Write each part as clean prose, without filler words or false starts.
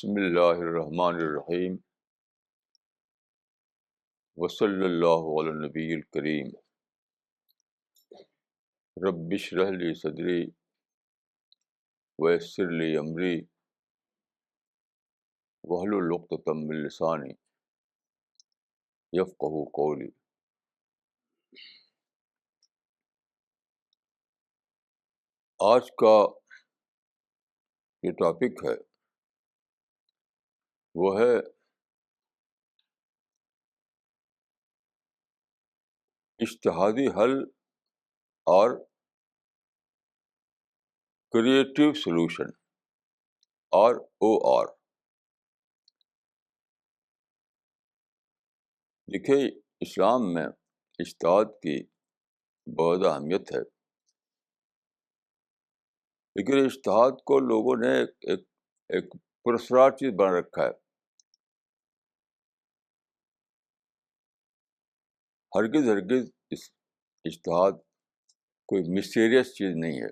بسم اللہ الرحمن الرحیم وصلی اللہ علی النبی الکریم رب اشرح لی صدری ویسر لی امری واحلل عقدۃ من لسانی یفقہوا قولی۔ آج کا یہ ٹاپک ہے وہ ہے اجتہادی حل اور کریٹیو سلوشن اور دیکھیے، اسلام میں اجتہاد کی بہت اہمیت ہے، لیکن اجتہاد کو لوگوں نے ایک پرسرار چیز بنا رکھا ہے۔ ہرگز اس اجتہاد کوئی مسٹیریس چیز نہیں ہے،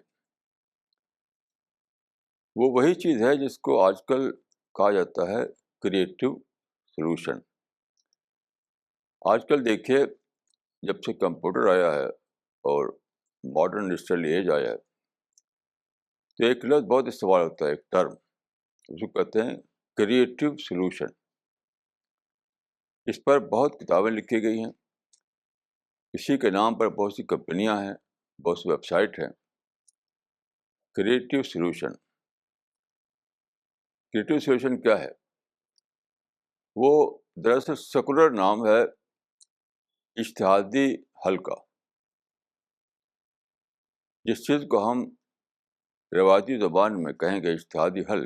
وہ وہی چیز ہے جس کو آج کل کہا جاتا ہے کریٹیو سلوشن۔ آج کل دیکھیے، جب سے کمپیوٹر آیا ہے اور ماڈرن ڈیجیٹل ایج آیا ہے، تو ایک لفظ بہت استعمال ہوتا ہے، ایک ٹرم، اس کو کہتے ہیں کریٹیو سلوشن۔ اس پر بہت کتابیں لکھی گئی ہیں، اسی کے نام پر بہت سی کمپنیاں ہیں، بہت سی ویب سائٹ ہیں۔ کریٹیو سلوشن کیا ہے؟ وہ دراصل سیکولر نام ہے اجتہادی حل کا۔ جس چیز کو ہم روایتی زبان میں کہیں گے اجتہادی حل،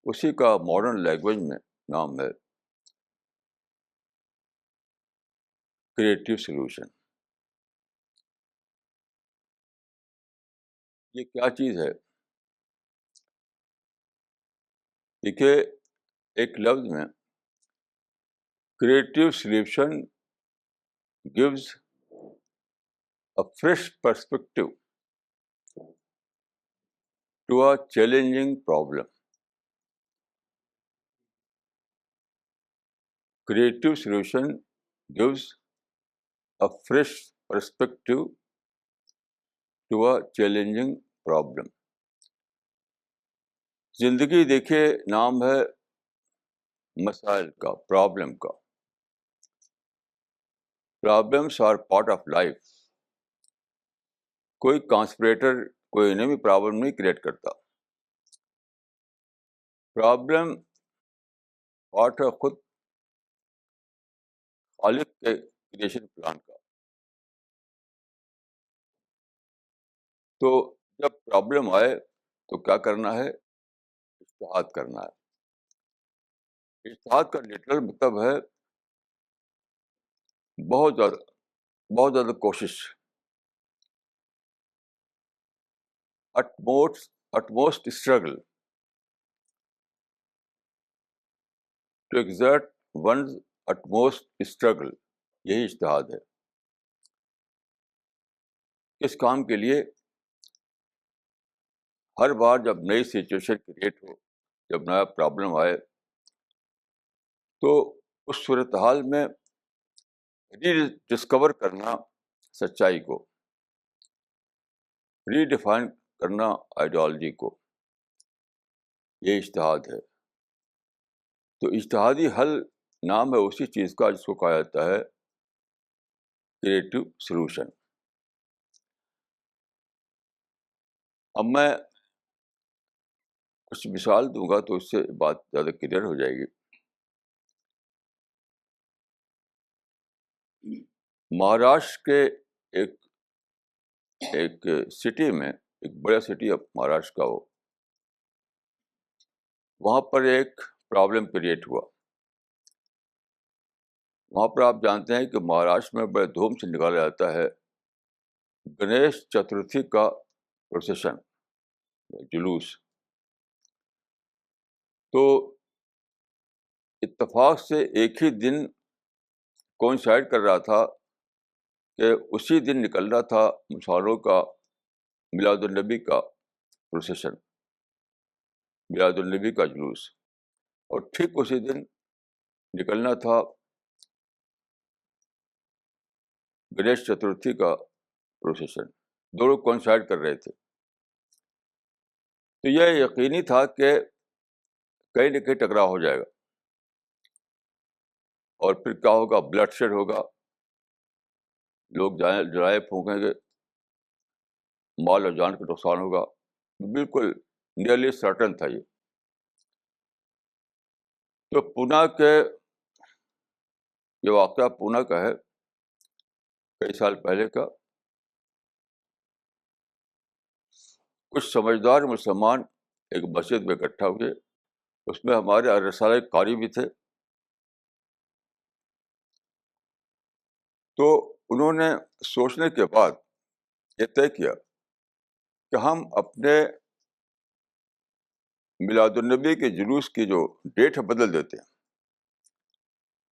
اسی کا ماڈرن لینگویج میں نام ہے کریٹیو سلوشن۔ یہ کیا چیز ہے؟ دیکھیے، ایک لفظ میں creative solution gives a fresh perspective to a challenging problem. Creative solution gives a fresh perspective to a challenging problem. زندگی دیکھیے نام ہے مسائل کا، پرابلم کا۔ Problems are part of life. کوئی کانسپریٹر کوئی نئی پرابلم نہیں کریٹ کرتا۔ پرابلم پارٹ ہے خود خالق کے کریشن پلان کا۔ تو جب پرابلم آئے تو کیا کرنا ہے؟ اجتہاد کرنا ہے۔ اجتہاد کا لٹرل مطلب ہے بہت زیادہ کوشش، utmost struggle to exert one's utmost struggle، یہی اجتہاد ہے۔ اس کام کے لیے ہر بار جب نئی سچویشن کریٹ ہو، جب نیا پرابلم آئے، تو اس صورتحال میں ری ڈسکور کرنا سچائی کو، ری ڈیفائن کرنا آئیڈیالوجی کو، یہ اجتہاد ہے۔ تو اجتہادی حل نام ہے اسی چیز کا جس کو کہا جاتا ہے کریٹیو سلوشن۔ اب میں کچھ مثال دوں گا تو اس سے بات زیادہ کلیئر ہو جائے گی۔ مہاراشٹر کے ایک سٹی میں، ایک بڑا سٹی ہے مہاراشٹر کا، وہاں پر ایک پرابلم کریٹ ہوا۔ وہاں پر آپ جانتے ہیں کہ مہاراشٹر میں بڑے دھوم سے نکالا جاتا ہے گنیش چترتھی کا پروسیشن، جلوس۔ تو اتفاق سے ایک ہی دن کوئنسائڈ کر رہا تھا کہ اسی دن نکل رہا تھا مسلمانوں کا میلاد النبی کا پروسیشن، میلاد النبی کا جلوس۔ اور ٹھیک اسی دن نکلنا تھا گنیش چترتھی کا پروسیشن، دونوں کوئنسائڈ کر رہے تھے. تو یہ یقینی تھا کہ کہیں نہ کہیں ٹکراؤ ہو جائے گا، اور پھر کیا ہوگا؟ بلڈ شیڈ ہوگا، لوگ جلائے پھونکیں گے، مال اور جان کا نقصان ہوگا. بالکل نیئرلی سرٹن تھا یہ. تو پونا کے یہ واقعہ پونا کا ہے، کئی سال پہلے کا. کچھ سمجھدار مسلمان ایک مسجد میں اکٹھا ہوئے، اس میں ہمارے رسالہ قاری بھی تھے. تو انہوں نے سوچنے کے بعد یہ طے کیا کہ ہم اپنے میلاد النبی کے جلوس کی جو ڈیٹ ہے بدل دیتے ہیں.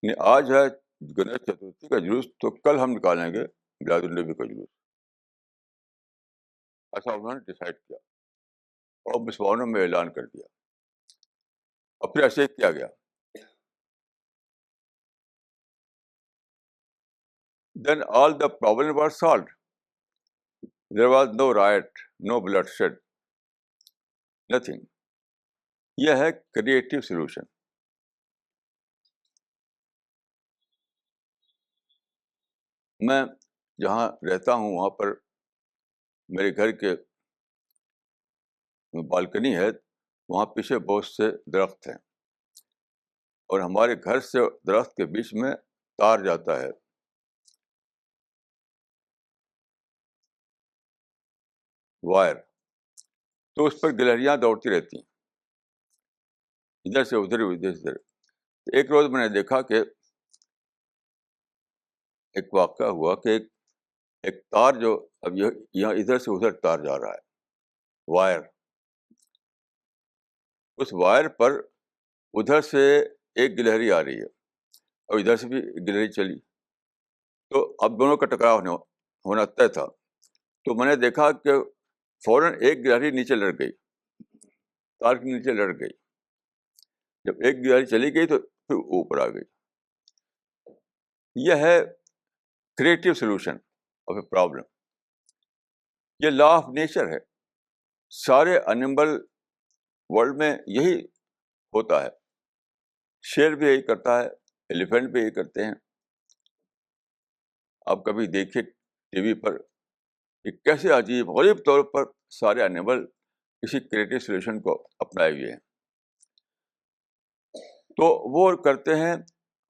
یعنی آج ہے گنیش چترتھی کا جلوس، تو کل ہم نکالیں گے میلاد النبی کا جلوس. ایسا انہوں نے ڈیسائیڈ کیا اور مسلمانوں میں اعلان کر دیا، اور پھر ایسے ہی کیا گیا. Then all the problem was solved. There was no riot, no bloodshed, nothing. یہ ہے کریٹو سولوشن. میں جہاں رہتا ہوں وہاں پر میرے گھر کے بالکنی ہے، وہاں پیچھے بہت سے درخت ہیں، اور ہمارے گھر سے درخت کے بیچ میں تار جاتا ہے، وائر. تو اس پر گلہریاں دوڑتی رہتی ہیں، ادھر سے ادھر ادھر سے ادھر. ایک روز میں نے دیکھا کہ ایک واقعہ ہوا کہ ایک تار جو اب یہاں ادھر سے ادھر تار جا رہا ہے، وائر. اس وائر پر ادھر سے ایک گلہری آ رہی ہے اور ادھر سے بھی ایک گلہری چلی. تو اب دونوں کا ٹکراؤ ہونا طے تھا. تو میں نے دیکھا کہ فوراً ایک گلہری نیچے لڑ گئی، تار کے نیچے لڑ گئی. جب ایک گلہری چلی گئی تو پھر اوپر آ گئی. یہ ہے creative solution of a problem. یہ لا آف نیچر ہے. سارے انیمل ورلڈ میں یہی ہوتا ہے. شیر بھی یہی کرتا ہے، ایلیفینٹ بھی یہی کرتے ہیں. آپ کبھی دیکھیے ٹی وی پر کہ کیسے عجیب غریب طور پر سارے انیمل کسی کریٹو سولوشن کو اپنائے ہوئے ہیں. تو وہ کرتے ہیں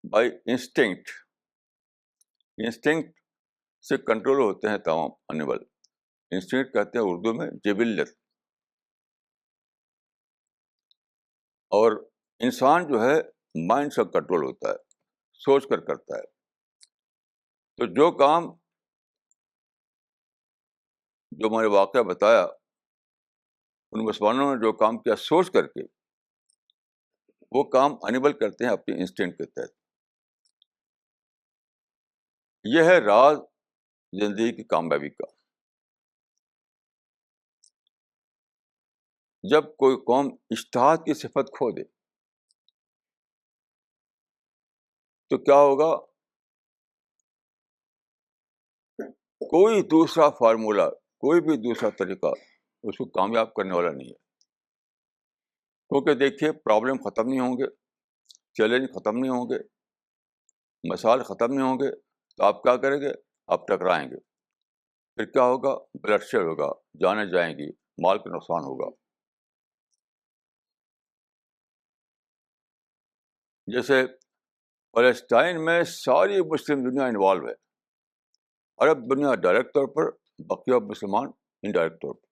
بائی انسٹنکٹ. انسٹنکٹ سے کنٹرول ہوتے ہیں تمام انیمل. انسٹنکٹ کہتے ہیں اردو میں جبلت. اور انسان جو ہے مائنڈ سے کنٹرول ہوتا ہے، سوچ کر کرتا ہے. تو جو کام جو میں نے واقعہ بتایا، ان مسلمانوں نے جو کام کیا سوچ کر کے، وہ کام انیبل کرتے ہیں اپنی انسٹنکٹ کے تحت. یہ ہے راز زندگی کی کامیابی کا. جب کوئی قوم اجتہاد کی صفت کھو دے تو کیا ہوگا؟ کوئی دوسرا فارمولا، کوئی بھی دوسرا طریقہ اس کو کامیاب کرنے والا نہیں ہے. کیونکہ دیکھیے پرابلم ختم نہیں ہوں گے، چیلنج ختم نہیں ہوں گے، مسائل ختم نہیں ہوں گے، تو آپ کیا کریں گے؟ آپ ٹکرائیں گے. پھر کیا ہوگا؟ بلڈ شیڈ ہوگا، جانیں جائیں گی، مال کا نقصان ہوگا. جیسے فلسطین میں ساری مسلم دنیا انوالو ہے، عرب دنیا ڈائریکٹ طور پر، بقیہ مسلمان انڈائریکٹ طور پر.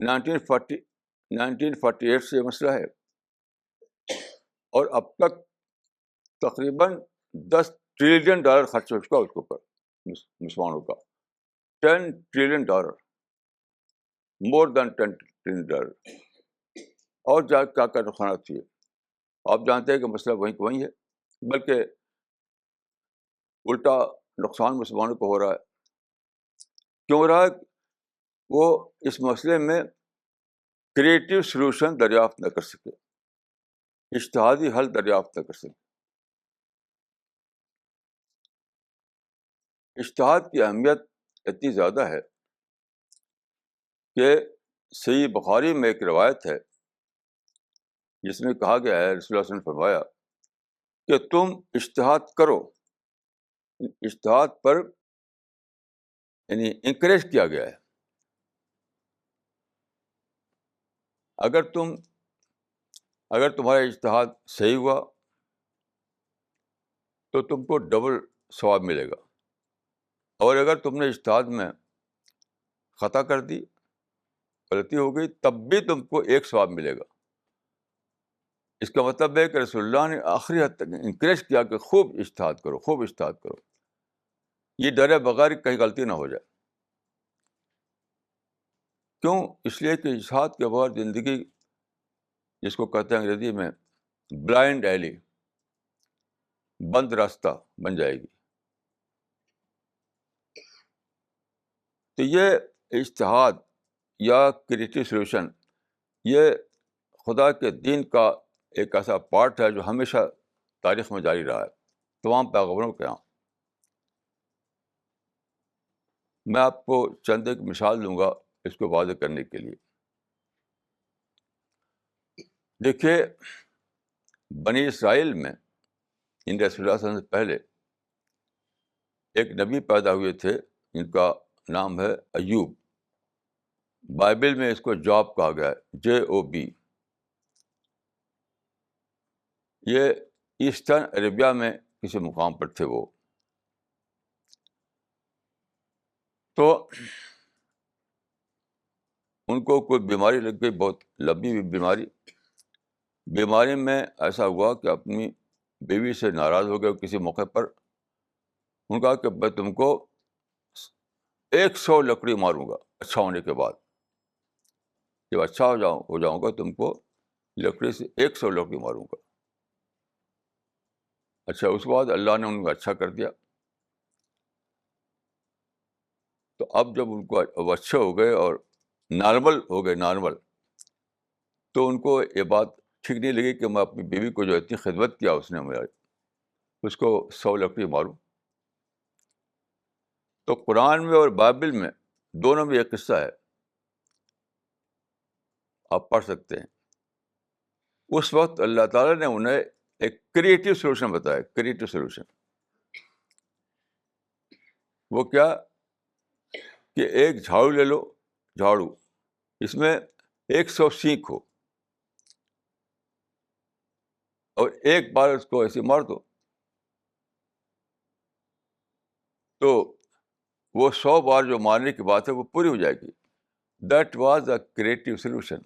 1948 سے یہ مسئلہ ہے، اور اب تک تقریباً $10 ٹریلین خرچ ہو چکا اس کے اوپر مسلمانوں کا. $10 ٹریلین، مور دین $10 ٹریلین. اور کیا کیا نقصانات ہوئے آپ جانتے ہیں کہ مسئلہ وہیں ہے، بلکہ الٹا نقصان مسلمانوں کو ہو رہا ہے. کیوں ہو رہا ہے؟ وہ اس مسئلے میں کریٹو سولوشن دریافت نہ کر سکے. اجتہادی حل دریافت نہ کر سکے. اجتہاد کی اہمیت اتنی زیادہ ہے کہ صحیح بخاری میں ایک روایت ہے جس میں کہا گیا ہے، رسول اللہ صلی اللہ علیہ وسلم نے فرمایا کہ تم اجتہاد کرو. اجتہاد پر یعنی انکریج کیا گیا ہے. اگر تمہارا اجتہاد صحیح ہوا تو تم کو ڈبل ثواب ملے گا، اور اگر تم نے اجتہاد میں خطا کر دی، غلطی ہو گئی، تب بھی تم کو ایک ثواب ملے گا. اس کا مطلب ہے کہ رسول اللہ نے آخری حد تک انکریج کیا کہ خوب اجتہاد کرو، خوب اجتہاد کرو، یہ ڈرے بغیر کہیں غلطی نہ ہو جائے. کیوں؟ اس لیے کہ اجتہاد کے بغیر زندگی، جس کو کہتے ہیں انگریزی میں بلائنڈ ایلی، بند راستہ بن جائے گی. تو یہ اجتہاد یا کریٹو سولوشن، یہ خدا کے دین کا ایک ایسا پارٹ ہے جو ہمیشہ تاریخ میں جاری رہا ہے تمام پیغمبروں کے یہاں. میں آپ کو چند ایک مثال دوں گا اس کو واضح کرنے کے لیے. دیکھیے، بنی اسرائیل میں ان رسول اللہ صلی اللہ علیہ وسلم سے پہلے ایک نبی پیدا ہوئے تھے جن کا نام ہے ایوب. بائبل میں اس کو جاب کہا گیا ہے، JOB. یہ ایسٹرن عربیہ میں کسی مقام پر تھے وہ. تو ان کو کوئی بیماری لگ گئی، بہت لمبی بیماری. بیماری میں ایسا ہوا کہ اپنی بیوی سے ناراض ہو گئے کسی موقع پر. ان کا کہ میں تم کو 100 لکڑی ماروں گا اچھا ہونے کے بعد. جب اچھا ہو جاؤں گا تم کو لکڑی سے 100 لکڑی ماروں گا. اچھا، اس کے بعد اللہ نے ان کو اچھا کر دیا. تو اب جب ان کو اب اچھے ہو گئے اور نارمل ہو گئے، نارمل، تو ان کو یہ بات ٹھیک نہیں لگی کہ میں اپنی بیوی کو جو اتنی خدمت کیا اس نے میرا، اس کو 100 لکڑی ماروں. تو قرآن میں اور بائبل میں دونوں میں ایک قصہ ہے، آپ پڑھ سکتے ہیں. اس وقت اللہ تعالیٰ نے انہیں ایک کریٹو سولوشن بتایا. کریٹو سولوشن وہ کیا کہ ایک جھاڑو لے لو، جھاڑو، اس میں 100 سینک ہو، اور ایک بار اس کو ایسے مار دو تو وہ 100 بار جو مارنے کی بات ہے وہ پوری ہو جائے گی. That was a creative solution.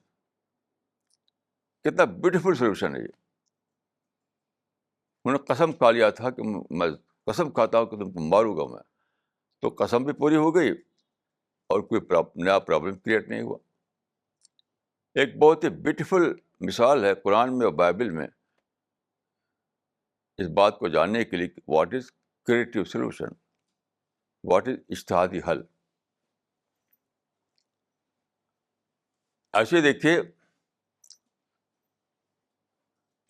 کتنا بیوٹیفل سولوشن ہے یہ. انہوں نے قسم کھا لیا تھا کہ میں قسم کھاتا ہوں کہ تم کو ماروں گا میں. تو قسم بھی پوری ہو گئی اور کوئی نیا پرابلم کریٹ نہیں ہوا. ایک بہت ہی بیوٹیفل مثال ہے قرآن میں اور بائبل میں اس بات کو جاننے کے لیے what is creative solution, what is اجتہادی حل. ایسے دیکھیے،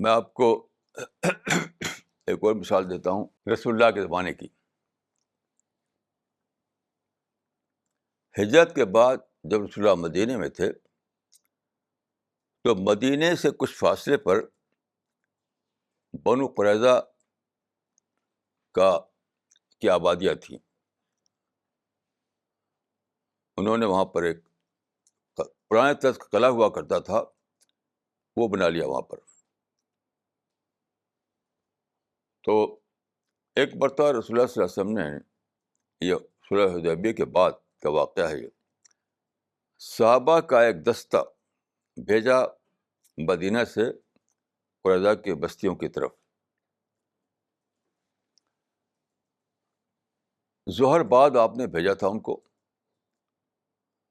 میں آپ کو ایک اور مثال دیتا ہوں رسول اللہ کے زمانے کی. ہجرت کے بعد جب رسول اللہ مدینے میں تھے تو مدینے سے کچھ فاصلے پر بنو قریظہ کی آبادیاں تھیں. انہوں نے وہاں پر ایک پرانے طرز کا قلعہ ہوا کرتا تھا، وہ بنا لیا وہاں پر. تو ایک مرتبہ رسول اللہ صلی اللہ علیہ وسلم نے، یہ صلح حدیبیہ کے بعد کا واقعہ ہے، یہ صحابہ کا ایک دستہ بھیجا مدینہ سے قریظہ کی بستیوں کی طرف. ظہر بعد آپ نے بھیجا تھا ان کو،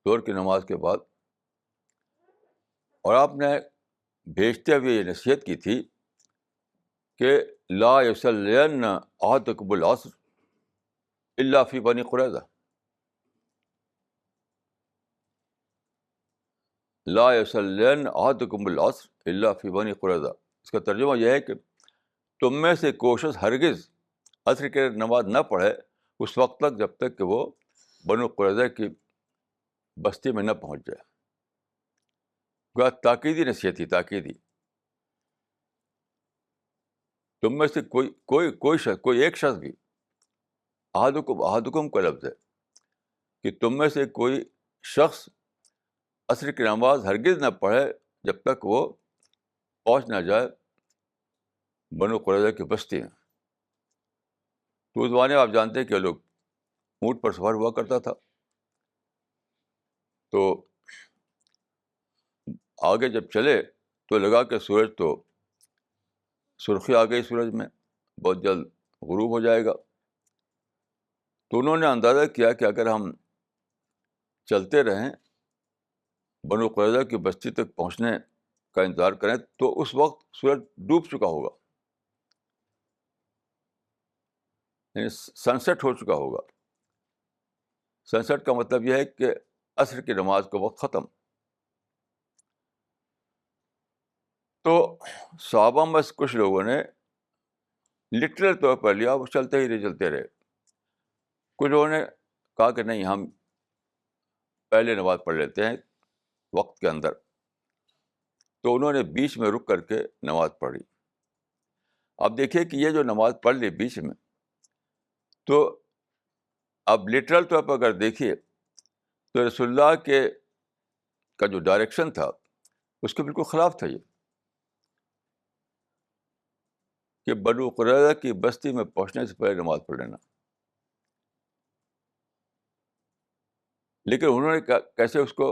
ظہر کی نماز کے بعد، اور آپ نے بھیجتے ہوئے یہ نصیحت کی تھی کہ لا یصلین احدکم العصر الا فی بنی قریظہ. لا یصلین احدکم العصر الا فی بنی قریظہ. اس کا ترجمہ یہ ہے کہ تم میں سے کوئی شخص ہرگز عصر کی نماز نہ پڑھے اس وقت تک جب تک کہ وہ بنو قریظہ کی بستی میں نہ پہنچ جائے. گویا تاکیدی نصیحت تھی، تاکیدی. تم میں سے کوئی ایک شخص بھی، احدکم کا لفظ ہے کہ تم میں سے کوئی شخص عصر کی نماز ہرگز نہ پڑھے جب تک وہ پہنچ نہ جائے بنو قریظہ کی بستی میں. تو اس زمانے میں آپ جانتے ہیں کہ لوگ اونٹ پر سفر ہوا کرتا تھا. تو آگے جب چلے تو لگا کہ سورج تو سرخی آ گئی سورج میں، بہت جلد غروب ہو جائے گا. تو انہوں نے اندازہ کیا کہ اگر ہم چلتے رہیں بنو قریظہ کی بستی تک پہنچنے کا انتظار کریں تو اس وقت سورج ڈوب چکا ہوگا، یعنی سن سیٹ ہو چکا ہوگا. سن سیٹ کا مطلب یہ ہے کہ عصر کی نماز کا وقت ختم. تو صحابہ میں سے کچھ لوگوں نے لٹرل طور پر لیا، وہ چلتے ہی رہے، چلتے رہے. کچھ لوگوں نے کہا کہ نہیں، ہم پہلے نماز پڑھ لیتے ہیں وقت کے اندر. تو انہوں نے بیچ میں رک کر کے نماز پڑھی. اب دیکھیے کہ یہ جو نماز پڑھ لی بیچ میں، تو اب لٹرل طور پر اگر دیکھیے تو رسول اللہ کا جو ڈائریکشن تھا اس کے بالکل خلاف تھا یہ کہ بنو قریظہ کی بستی میں پہنچنے سے پہلے نماز پڑھ لینا. لیکن انہوں نے کیسے اس کو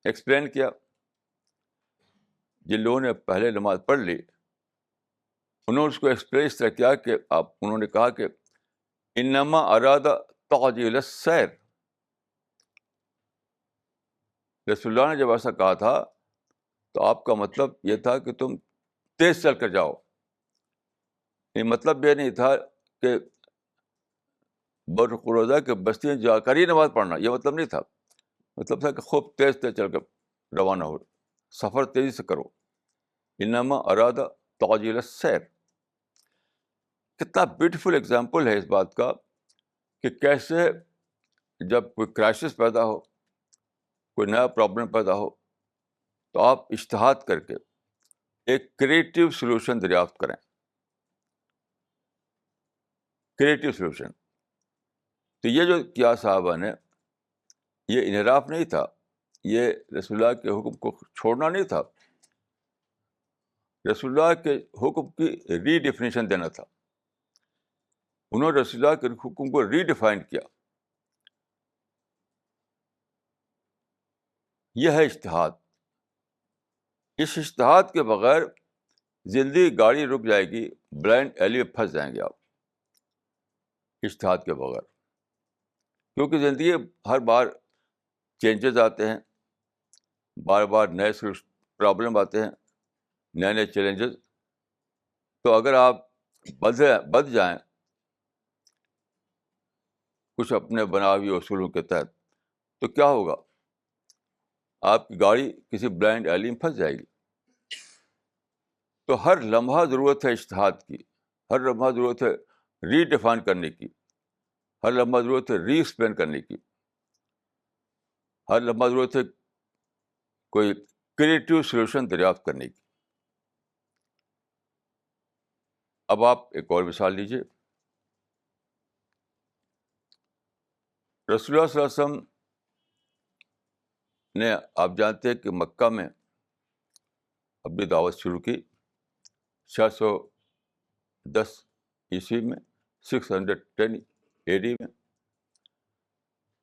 ایکسپلین کیا؟ جن لوگوں نے پہلے نماز پڑھ لی انہوں نے اس کو ایکسپلین اس طرح کیا کہ انہوں نے کہا کہ انما اراد تعجیل السیر. رسول اللہ نے جب ایسا کہا تھا تو آپ کا مطلب یہ تھا کہ تم تیز چل کر جاؤ. یہ مطلب یہ نہیں تھا کہ بنو قریظہ کے بستی میں جا کر ہی نماز پڑھنا، یہ مطلب نہیں تھا. مطلب تھا کہ خوب تیز تیز چل کر روانہ ہو، سفر تیزی سے کرو. انما اراد تعجیل السیر. کتنا بیوٹیفل ایگزامپل ہے اس بات کا کہ کیسے جب کوئی کرائسس پیدا ہو، کوئی نیا پرابلم پیدا ہو، تو آپ اجتہاد کر کے ایک کریٹیو سلوشن دریافت کریں. Creative solution. تو یہ جو کیا صحابہ نے، یہ انحراف نہیں تھا، یہ رسول اللہ کے حکم کو چھوڑنا نہیں تھا، رسول اللہ کے حکم کی ری ڈیفینیشن دینا تھا. انہوں نے رسول اللہ کے حکم کو ری ڈیفائن کیا. یہ ہے اجتہاد. اس اجتہاد کے بغیر زندگی گاڑی رک جائے گی، بلائنڈ ایلی میں پھنس جائیں گے آپ اجتہاد کے بغیر. کیونکہ زندگی ہر بار چینجز آتے ہیں، بار بار نئے پرابلم آتے ہیں، نئے نئے چیلنجز. تو اگر آپ بد جائیں کچھ اپنے بنا ہوئے اصولوں کے تحت تو کیا ہوگا؟ آپ کی گاڑی کسی بلائنڈ ایلی میں پھنس جائے گی. تو ہر لمحہ ضرورت ہے اجتہاد کی، ہر لمحہ ضرورت ہے ری ڈیفائن کرنے کی، ہر لمحہ ضرورت ہے ری ایکسپلین کرنے کی، ہر لمحہ ضرورت ہے کوئی کریٹیو سولوشن دریافت کرنے کی. اب آپ ایک اور مثال لیجیے. رسول اللہ صلی اللہ علیہ وسلم نے، آپ جانتے ہیں کہ مکہ میں اپنی دعوت شروع کی 610 عیسوی میں، 610 AD میں.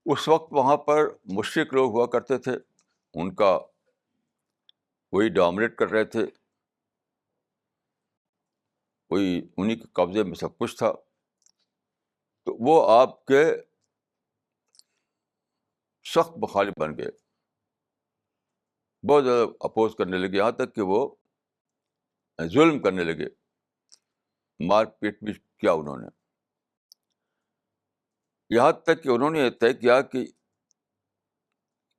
اس وقت وہاں پر مشرک لوگ ہوا کرتے تھے، ان کا وہی ڈومینیٹ کر رہے تھے، وہی انہیں کے قبضے میں سب کچھ تھا. تو وہ آپ کے سخت مخالف بن گئے، بہت زیادہ اپوز کرنے لگے، یہاں تک کہ وہ ظلم کرنے لگے، مار پیٹ بھی کیا انہوں نے. یہاں تک کہ انہوں نے یہ طے کیا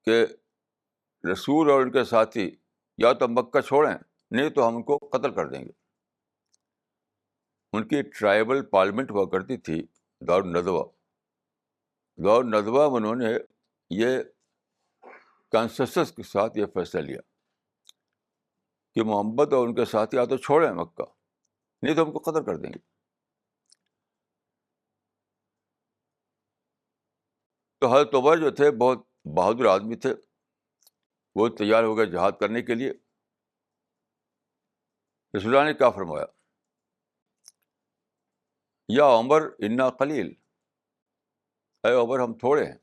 کہ رسول اور ان کے ساتھی یا تو مکہ چھوڑیں، نہیں تو ہم ان کو قتل کر دیں گے. ان کی ٹرائبل پارلیمنٹ ہوا کرتی تھی، دارالندوہ. دارالندوہ میں انہوں نے یہ کنسنسس کے ساتھ یہ فیصلہ لیا کہ محمد اور ان کے ساتھی یا تو چھوڑیں مکہ، نہیں تو ہم کو قتل کر دیں گے. تو حضرت عمر جو تھے بہت بہادر آدمی تھے، وہ تیار ہو گئے جہاد کرنے کے لیے. رسول اللہ نے کیا فرمایا؟ یا عمر انا قلیل، اے عمر ہم تھوڑے ہیں.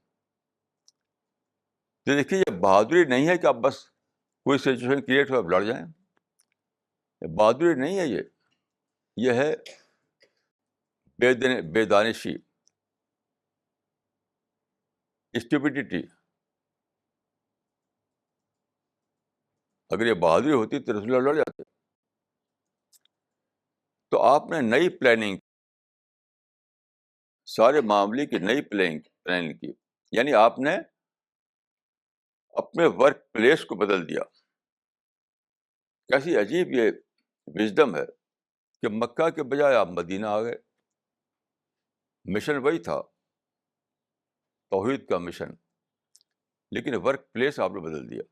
تو دیکھیے یہ بہادری نہیں ہے کہ آپ بس کوئی سچویشن کریٹ ہو آپ لڑ جائیں. یہ بہادری نہیں ہے، یہ ہے بے دانشی، اسٹوپیڈیٹی. اگر یہ بہادری ہوتی تو رسول اللہ لڑ جاتے. تو آپ نے نئی پلاننگ، سارے معاملے کی نئی پلاننگ کی، یعنی آپ نے اپنے ورک پلیس کو بدل دیا. کیسی عجیب یہ وژڈم ہے کہ مکہ کے بجائے آپ مدینہ آ گئے. مشن وہی تھا، توحید کا مشن، لیکن ورک پلیس آپ نے بدل دیا.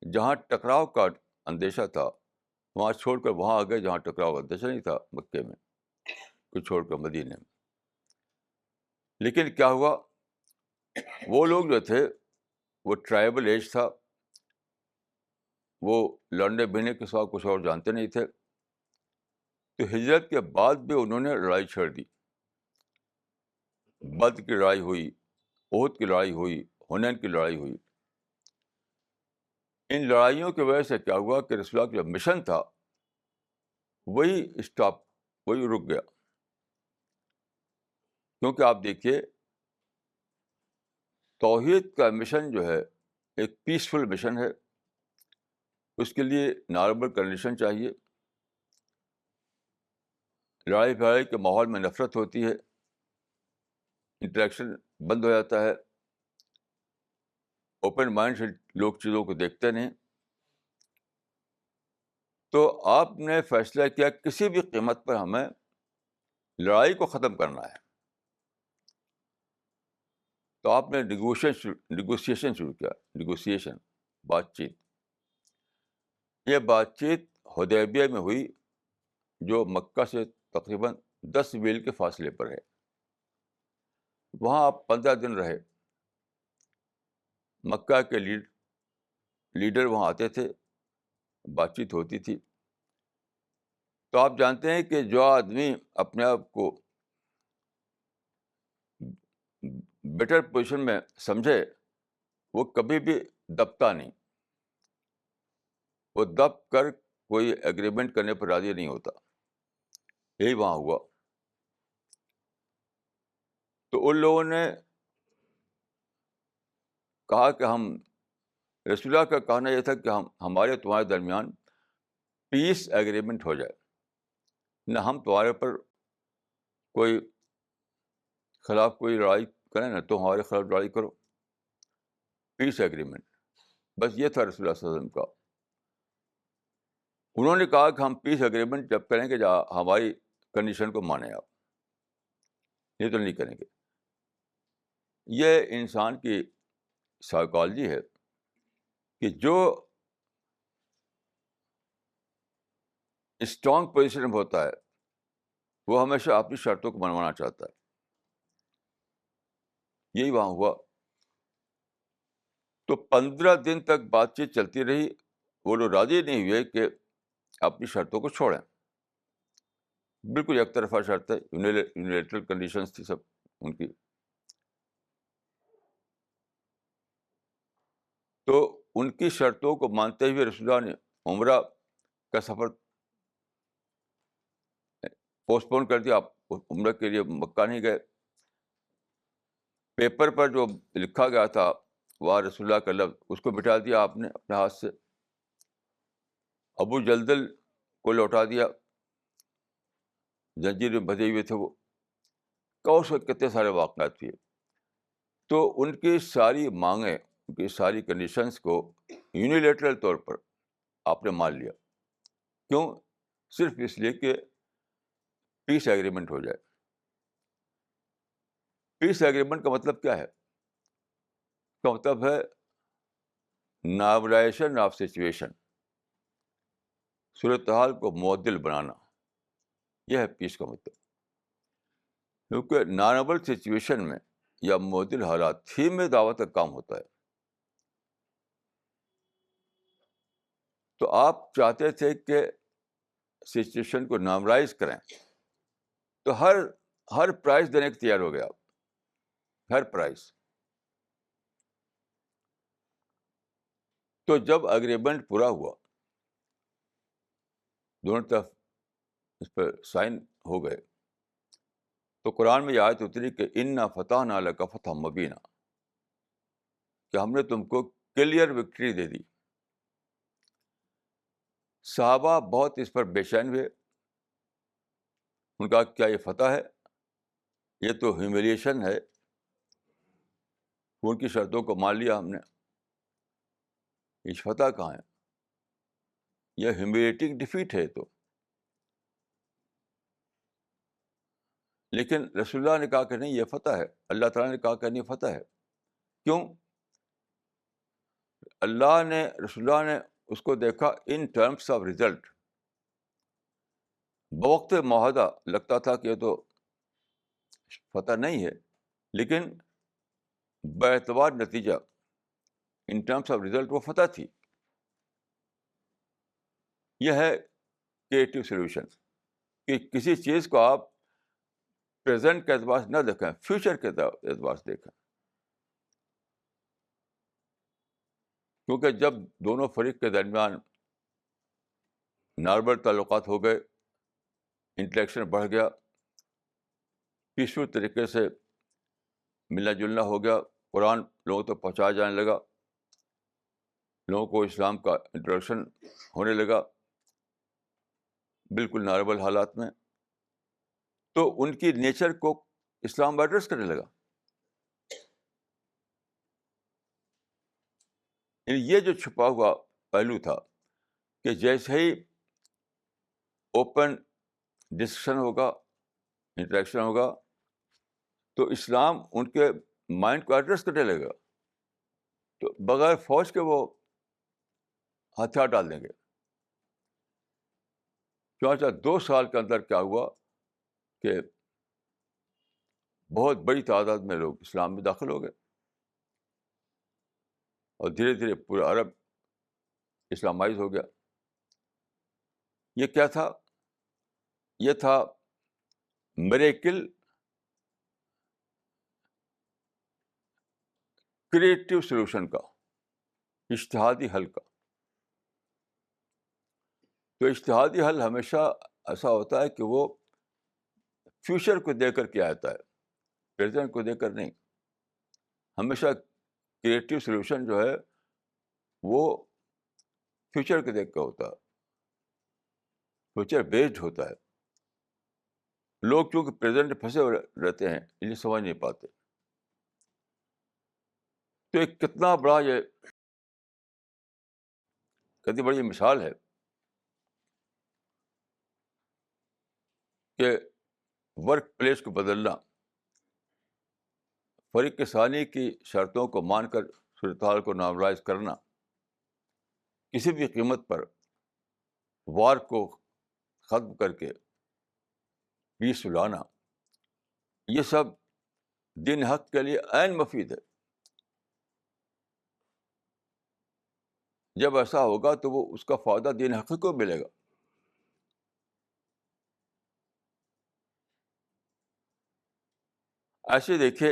جہاں ٹکراؤ کا اندیشہ تھا وہاں چھوڑ کر وہاں آ گئے جہاں ٹکراؤ کا اندیشہ نہیں تھا، مکے میں کو چھوڑ کر مدینے میں. لیکن کیا ہوا، وہ لوگ جو تھے وہ ٹرائبل ایج تھا، وہ لڑنے بھینے کے سوا کچھ اور جانتے نہیں تھے. تو ہجرت کے بعد بھی انہوں نے لڑائی چھیڑ دی. بدر کی لڑائی ہوئی، احد کی لڑائی ہوئی، حنین کی لڑائی ہوئی. ان لڑائیوں کی وجہ سے کیا ہوا کہ رسول اللہ کا جو مشن تھا وہی اسٹاپ، وہی رک گیا. کیونکہ آپ دیکھیے توحید کا مشن جو ہے ایک پیسفل مشن ہے. اس کے لیے نارمل کنڈیشن چاہیے. لڑائی بھڑائی کے ماحول میں نفرت ہوتی ہے، انٹریکشن بند ہو جاتا ہے، اوپن مائنڈ سے لوگ چیزوں کو دیکھتے نہیں. تو آپ نے فیصلہ کیا کسی بھی قیمت پر ہمیں لڑائی کو ختم کرنا ہے. تو آپ نے نیگوسیشن شروع کیا. نیگوسیشن، بات چیت. یہ بات چیت حدیبیہ میں ہوئی، جو مکہ سے تقریباً 10 میل کے فاصلے پر ہے. وہاں آپ 15 دن رہے. مکہ کے لیڈر وہاں آتے تھے، بات چیت ہوتی تھی. تو آپ جانتے ہیں کہ جو آدمی اپنے آپ کو بیٹر پوزیشن میں سمجھے وہ کبھی بھی دبتا نہیں. وہ دب کر کوئی ایگریمنٹ کرنے پر راضی نہیں ہوتا. یہی وہاں ہوا. تو ان لوگوں نے کہا کہ ہم، رسول اللہ کا کہنا یہ تھا کہ ہمارے تمہارے درمیان پیس ایگریمنٹ ہو جائے، نہ ہم تمہارے پر کوئی خلاف کوئی لڑائی کریں نہ تو ہمارے خلاف لڑائی کرو. پیس ایگریمنٹ، بس یہ تھا رسول اللہ صلی اللہ علیہ وسلم کا. انہوں نے کہا کہ ہم پیس ایگریمنٹ جب کریں گے جہاں ہماری کنڈیشن کو مانیں آپ، نہیں تو نہیں کریں گے. یہ انسان کی سائیکالوجی ہے کہ جو اسٹرانگ پوزیشن میں ہوتا ہے وہ ہمیشہ اپنی شرطوں کو منوانا چاہتا ہے. یہی وہاں ہوا. تو 15 دن تک بات چیت چلتی رہی. وہ لوگ راضی نہیں ہوئے کہ اپنی شرطوں کو چھوڑیں. بالکل ایک طرفہ شرط ہے، یونیلیٹرل کنڈیشنز تھی سب ان کی. تو ان کی شرطوں کو مانتے ہوئے رسول اللہ نے عمرہ کا سفر پوسٹ پون کر دیا. آپ عمرہ کے لیے مکہ نہیں گئے. پیپر پر جو لکھا گیا تھا وہ رسول اللہ کا لفظ، اس کو مٹا دیا آپ نے اپنے ہاتھ سے. ابو جلدل کو لوٹا دیا، زنجیر میں بندھے ہوئے تھے وہ. اور سے کتنے سارے واقعات ہوئے. تو ان کی ساری مانگیں، ان کی ساری کنڈیشنز کو یونیلیٹرل طور پر آپ نے مان لیا. کیوں؟ صرف اس لیے کہ پیس ایگریمنٹ ہو جائے. پیس ایگریمنٹ کا مطلب کیا ہے؟ اس کا مطلب ہے نارملائزیشن آف سچویشن، صورتحال کو معدل بنانا. یہ ہے پیس کا مطلب. کیونکہ نارمل سچویشن میں یا معدل حالات ہی میں دعوت کا کام ہوتا ہے. تو آپ چاہتے تھے کہ سچویشن کو نارملائز کریں، تو ہر پرائز دینے کے تیار ہو گئے آپ، ہر پرائز. تو جب اگریمنٹ پورا ہوا، دونوں طرف اس پہ سائن ہو گئے، تو قرآن میں یہ آیت اتری کہ انا فتحنا لک فتحا مبینا، کہ ہم نے تم کو کلیئر وکٹری دے دی. صحابہ بہت اس پر بے چین ہوئے. ان کا کیا یہ فتح ہے؟ یہ تو ہیومیلیشن ہے. ان کی شرطوں کو مان لیا ہم نے، یہ فتح کہاں ہے؟ یہ ہیومیلیٹنگ ڈیفیٹ ہے. تو لیکن رسول اللہ نے کہا کہ نہیں یہ فتح ہے، اللہ تعالیٰ نے کہا کہ نہیں فتح ہے. کیوں؟ رسول اللہ نے اس کو دیکھا ان ٹرمس آف ریزلٹ. بوقت معاہدہ لگتا تھا کہ یہ تو فتح نہیں ہے، لیکن باعتبار نتیجہ ان ٹرمس آف ریزلٹ وہ فتح تھی. یہ ہے کریٹو سولوشن، کہ کسی چیز کو آپ پریزنٹ کے اعتبار سے نہ دیکھیں، فیوچر کے اعتبار سے دیکھیں. کیونکہ جب دونوں فریق کے درمیان نارمل تعلقات ہو گئے، انٹریکشن بڑھ گیا، پیسفل طریقے سے ملنا جلنا ہو گیا، قرآن لوگوں تک پہنچایا جانے لگا، لوگوں کو اسلام کا انٹروڈکشن ہونے لگا بالکل نارمل حالات میں، تو ان کی نیچر کو اسلام ایڈریس کرنے لگا. یعنی یہ جو چھپا ہوا پہلو تھا کہ جیسے ہی اوپن ڈسکشن ہوگا، انٹریکشن ہوگا، تو اسلام ان کے مائنڈ کو ایڈریس کرنے لگے گا. تو بغیر فوج کے وہ ہتھیار ڈال دیں گے. چونچہ 2 سال کے اندر کیا ہوا کہ بہت بڑی تعداد میں لوگ اسلام میں داخل ہو گئے، اور دھیرے دھیرے پورا عرب اسلامائز ہو گیا. یہ کیا تھا؟ یہ تھا میریکل کریٹو سولوشن کا، اجتہادی حل کا. تو اجتہادی حل ہمیشہ ایسا ہوتا ہے کہ وہ فیوچر کو دیکھ کر کیا آتا ہے، پریزنٹ کو دیکھ کر نہیں. ہمیشہ کریٹو سولوشن جو ہے وہ فیوچر کو دیکھ کر ہوتا ہے، فیوچر بیسڈ ہوتا ہے. لوگ چونکہ پریزنٹ پھنسے ہوئے رہتے ہیں، یہ سمجھ نہیں پاتے. تو ایک کتنا بڑا یہ کتنی بڑی مثال ہے کہ ورک پلیس کو بدلنا، فریق ثانی کی شرطوں کو مان کر صورتحال کو نارملائز کرنا، کسی بھی قیمت پر وار کو ختم کر کے پیس لانا، یہ سب دین حق کے لیے عین مفید ہے. جب ایسا ہوگا تو وہ اس کا فائدہ دین حق کو ملے گا. ایسے دیکھیے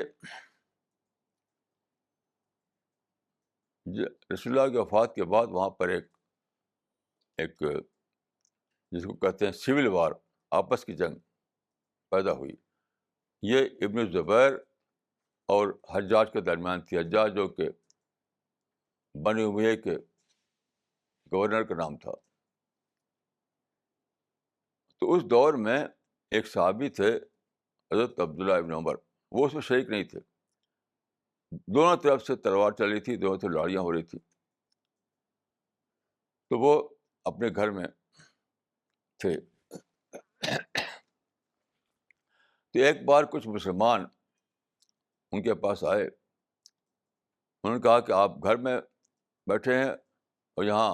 رسول اللہ کی وفات کے بعد وہاں پر ایک جس کو کہتے ہیں سول وار، آپس کی جنگ پیدا ہوئی. یہ ابن زبیر اور حجاج کے درمیان تھی. حجاج جو کہ بنی امیہ کے گورنر کا نام تھا. تو اس دور میں ایک صحابی تھے حضرت عبداللہ ابن عمر، وہ اس میں شریک نہیں تھے. دونوں طرف سے تلوار چل رہی تھی، دونوں طرف لڑائیاں ہو رہی تھی. تو وہ اپنے گھر میں تھے، تو ایک بار کچھ مسلمان ان کے پاس آئے، انہوں نے کہا کہ آپ گھر میں بیٹھے ہیں اور یہاں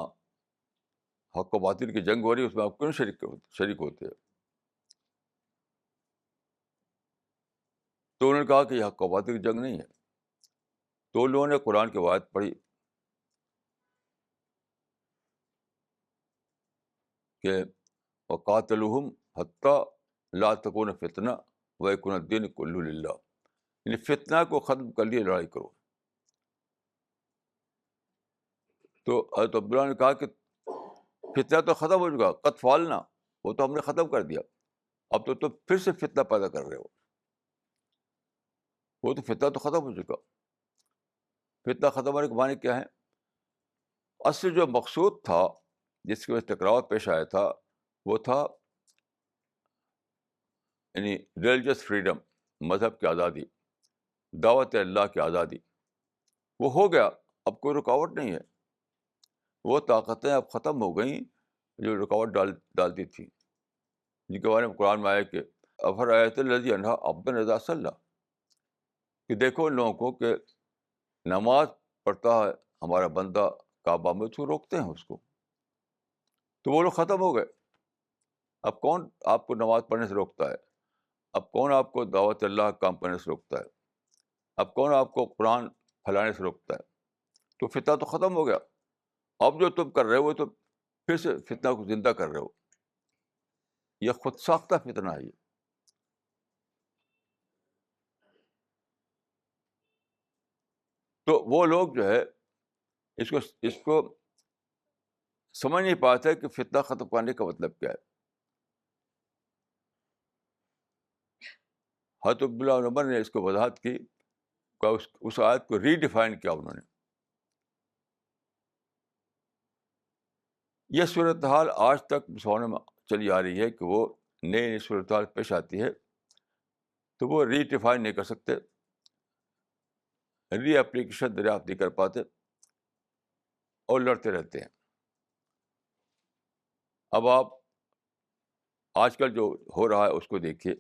حق و باطل کی جنگ ہو رہی ہے، اس میں آپ کیوں شریک ہوتے ہیں؟ تو انہوں نے کہا کہ یہ حق و باطل کی جنگ نہیں ہے. تو ان لوگوں نے قرآن کی آیت پڑھی کہ وَقَاتِلُوهُمْ حَتَّىٰ لَا تَكُونَ فِتْنَةٌ وَيَكُونَ الدِّينُ كُلُّهُ لِلَّهِ. یعنی فتنہ کو ختم کر لیے لڑائی کرو. تو حضرت عبداللہ نے کہا کہ فتنہ تو ختم ہو چکا، قد فعلنا، وہ تو ہم نے ختم کر دیا، اب تو تم پھر سے فتنہ پیدا کر رہے ہو. وہ تو فتنہ تو ختم ہو چکا. فتنہ ختم ہونے کے معنی کیا ہے؟ اصل جو مقصود تھا جس کی وجہ سے ٹکراؤ پیش آیا تھا وہ تھا یعنی ریلیجس فریڈم، مذہب کی آزادی، دعوت اللہ کی آزادی. وہ ہو گیا، اب کوئی رکاوٹ نہیں ہے. وہ طاقتیں اب ختم ہو گئیں جو رکاوٹ ڈالتی تھی، جن کے بارے میں قرآن میں آیا کہ افرأیت الذی ینہی عبدا اذا صلی، کہ دیکھو ان لوگوں کو کہ نماز پڑھتا ہے ہمارا بندہ کعبہ میں، تو روکتے ہیں اس کو. تو وہ لوگ ختم ہو گئے. اب کون آپ کو نماز پڑھنے سے روکتا ہے؟ اب کون آپ کو دعوت اللہ کا کام کرنے سے روکتا ہے؟ اب کون آپ کو قرآن پھیلانے سے روکتا ہے؟ تو فتنہ تو ختم ہو گیا. اب جو تم کر رہے ہو تو پھر سے فتنہ کو زندہ کر رہے ہو. یہ خود ساختہ فتنہ ہے. یہ تو وہ لوگ جو ہے اس کو سمجھ نہیں پاتے کہ فتنہ ختم کرنے کا مطلب کیا ہے. حضرت عبداللہ بن عمر نے اس کو وضاحت کی کہ اس آیت کو ری ڈیفائن کیا انہوں نے. یہ صورتحال آج تک مسلمانوں میں چلی آ رہی ہے کہ وہ نئی نئی صورتحال پیش آتی ہے تو وہ ری ڈیفائن نہیں کر سکتے، ری اپلیکیشن دریافت نہیں کر پاتے اور لڑتے رہتے ہیں. اب آپ آج کل جو ہو رہا ہے اس کو دیکھیے.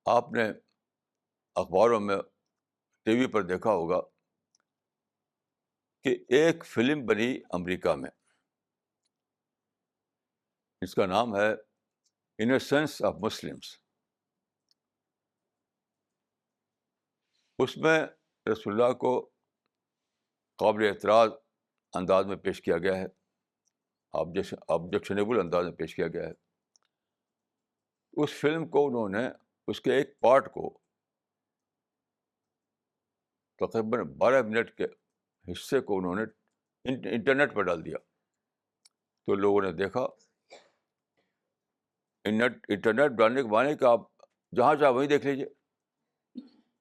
آپ نے اخباروں میں، ٹی وی پر دیکھا ہوگا کہ ایک فلم بنی امریکہ میں، اس کا نام ہے انوسینس آف مسلمس. اس میں رسول اللہ کو قابل اعتراض انداز میں پیش کیا گیا ہے، آبجیکشنیبل انداز میں پیش کیا گیا ہے. اس فلم کو انہوں نے، اس کے ایک پارٹ کو تقریباً 12 منٹ کے حصے کو انہوں نے انٹرنیٹ پر ڈال دیا. تو لوگوں نے دیکھا. انٹرنیٹ ڈالنے کے معنی کہ آپ جہاں چاہے وہیں دیکھ لیجیے،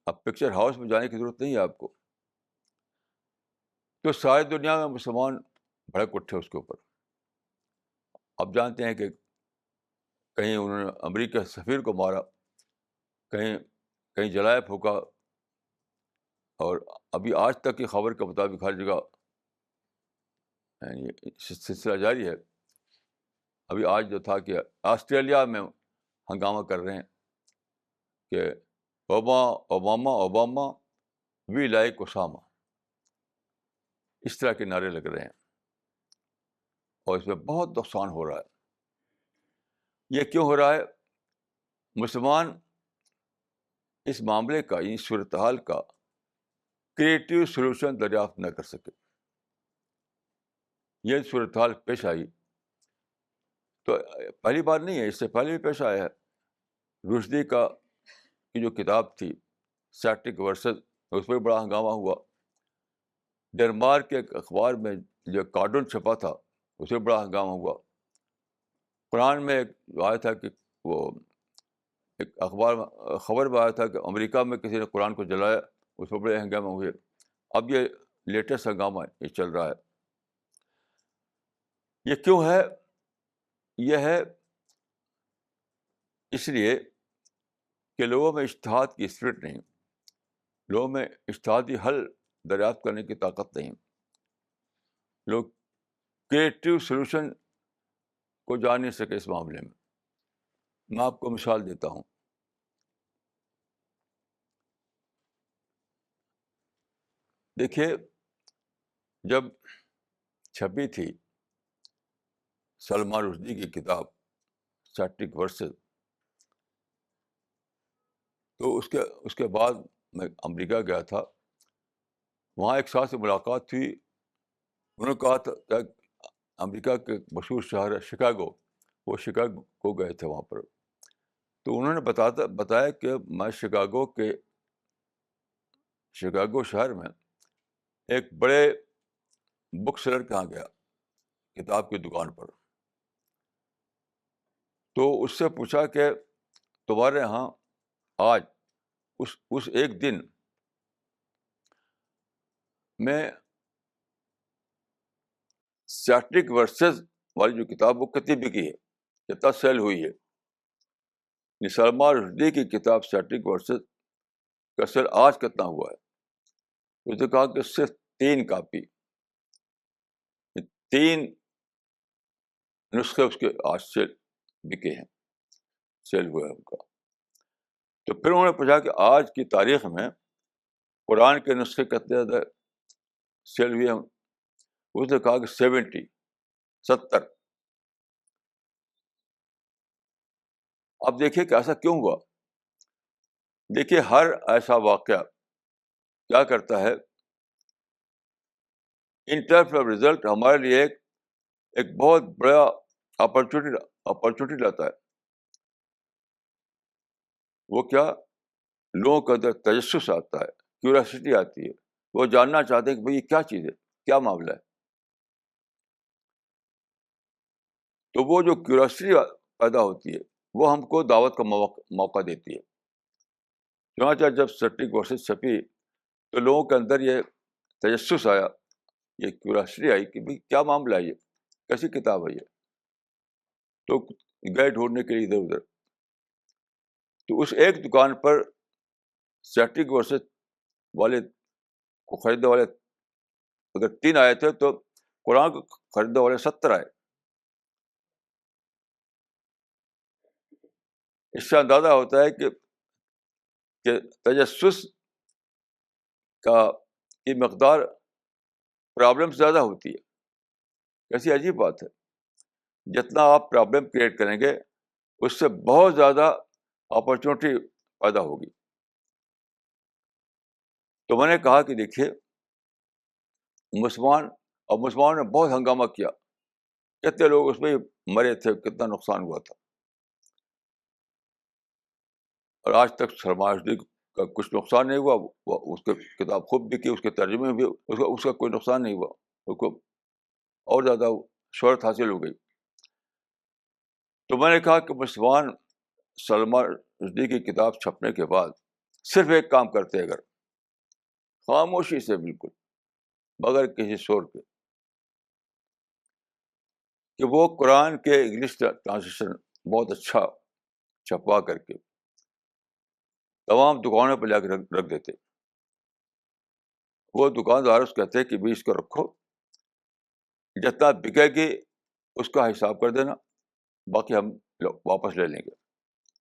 اب پکچر ہاؤس میں جانے کی ضرورت نہیں ہے آپ کو. تو ساری دنیا میں مسلمان بھڑک اٹھے اس کے اوپر. آپ جانتے ہیں کہ کہیں انہوں نے امریکہ کے سفیر کو مارا، کہیں کہیں جلائے پھونکا، اور ابھی آج تک کی خبر کے مطابق ہر جگہ یعنی سلسلہ جاری ہے. ابھی آج جو تھا کہ آسٹریلیا میں ہنگامہ کر رہے ہیں کہ اوباما وی لائک اسامہ، اس طرح کے نعرے لگ رہے ہیں اور اس میں بہت نقصان ہو رہا ہے. یہ کیوں ہو رہا ہے؟ مسلمان اس معاملے کا، اس صورتحال کا کریٹیو سولوشن دریافت نہ کر سکے. یہ صورتحال پیش آئی تو پہلی بار نہیں ہے، اس سے پہلے بھی پیش آیا ہے. رشدی کی جو کتاب تھی سیکٹک ورسز، اس پہ بڑا ہنگامہ ہوا. ڈنمارک کے ایک اخبار میں جو کارٹون چھپا تھا اس پہ بڑا ہنگامہ ہوا. قرآن میں ایک آیا تھا کہ وہ ایک خبر میں آیا تھا کہ امریکہ میں کسی نے قرآن کو جلایا، اس پہ بڑے ہنگامے ہوئے. اب یہ لیٹسٹ ہنگامہ یہ چل رہا ہے. یہ کیوں ہے؟ یہ ہے اس لیے کہ لوگوں میں اجتہاد کی اسپرٹ نہیں، لوگوں میں اجتہادی حل دریافت کرنے کی طاقت نہیں. لوگ کریٹیو سولوشن کو جان نہیں سکے اس معاملے میں. میں آپ کو مثال دیتا ہوں. دیکھیے جب چھپی تھی سلمان رشدی کی کتاب اسٹیٹک ورسز، تو اس کے بعد میں امریکہ گیا تھا. وہاں ایک ساتھ سے ملاقات ہوئی. انہوں نے کہا تھا کہ امریکہ کے مشہور شہر ہے شکاگو، وہ شکاگو گئے تھے وہاں پر. تو انہوں نے بتایا کہ میں شکاگو شہر میں ایک بڑے بک سیلر کے یہاں گیا، کتاب کی دکان پر. تو اس سے پوچھا کہ تمہارے یہاں آج اس ایک دن میں سیاٹرک ورسز والی جو کتاب وہ کتنی بکی ہے، کتنا سیل ہوئی ہے. سلمان رشدی کی کتاب سیاٹرک ورسز کا سیل آج کتنا ہوا ہے؟ اس نے کہا کہ صرف 3 کاپی، 3 نسخے اس کے آج سے بکے ہیں، سیل ہوا ہے ان کا. تو پھر انہوں نے پوچھا کہ آج کی تاریخ میں قرآن کے نسخے کتنے زیادہ سیل ہوئے ہیں؟ اس نے کہا کہ 70. اب دیکھیے کہ ایسا کیوں ہوا. دیکھیے ہر ایسا واقعہ کیا کرتا ہے، ان ٹرمز آف رزلٹ ہمارے لیے ایک بہت بڑا اپرچونیٹی لاتا ہے. وہ کیا؟ لوگوں کے اندر تجسس آتا ہے، کیوریاسٹی آتی ہے. وہ جاننا چاہتے ہیں کہ بھئی یہ کیا چیز ہے، کیا معاملہ ہے. تو وہ جو کیوریاسٹی پیدا ہوتی ہے وہ ہم کو دعوت کا موقع دیتی ہے. چنانچہ جب سیاٹرک ورسز چھپی تو لوگوں کے اندر یہ تجسس آیا، یہ کیوریاسٹی آئی کہ بھئی کیا معاملہ ہے، یہ کیسی کتاب ہے یہ. تو گئے ڈھونڈنے کے لیے ادھر ادھر. تو اس ایک دکان پر سیاٹرک ورسز والے کو خریدنے والے اگر 3 آئے تھے تو قرآن کو خریدنے والے 70 آئے. اس سے اندازہ ہوتا ہے کہ تجسس کا کی مقدار پرابلم سے زیادہ ہوتی ہے. کیسی عجیب بات ہے. جتنا آپ پرابلم کریٹ کریں گے اس سے بہت زیادہ اپرچونیٹی پیدا ہوگی. تو میں نے کہا کہ دیکھیے مسلمانوں نے بہت ہنگامہ کیا، کتنے لوگ اس میں مرے تھے، کتنا نقصان ہوا تھا. اور آج تک سلمان رشدی کا کچھ نقصان نہیں ہوا. وہ اس کی کتاب خوب بکی، اس کے ترجمے میں بھی اس کا کوئی نقصان نہیں ہوا. اس کو اور زیادہ شہرت حاصل ہو گئی. تو میں نے کہا کہ مسلمان سلمان رشدی کی کتاب چھپنے کے بعد صرف ایک کام کرتے اگر خاموشی سے، بالکل بغیر کسی شور کے، کہ وہ قرآن کے انگلش ٹرانسلیشن بہت اچھا چھپوا کر کے تمام دکانوں پہ جا کے رکھ دیتے. وہ دکاندار اس کہتے کہ بھی اس کو رکھو، جتنا بکے گی اس کا حساب کر دینا، باقی ہم واپس لے لیں گے،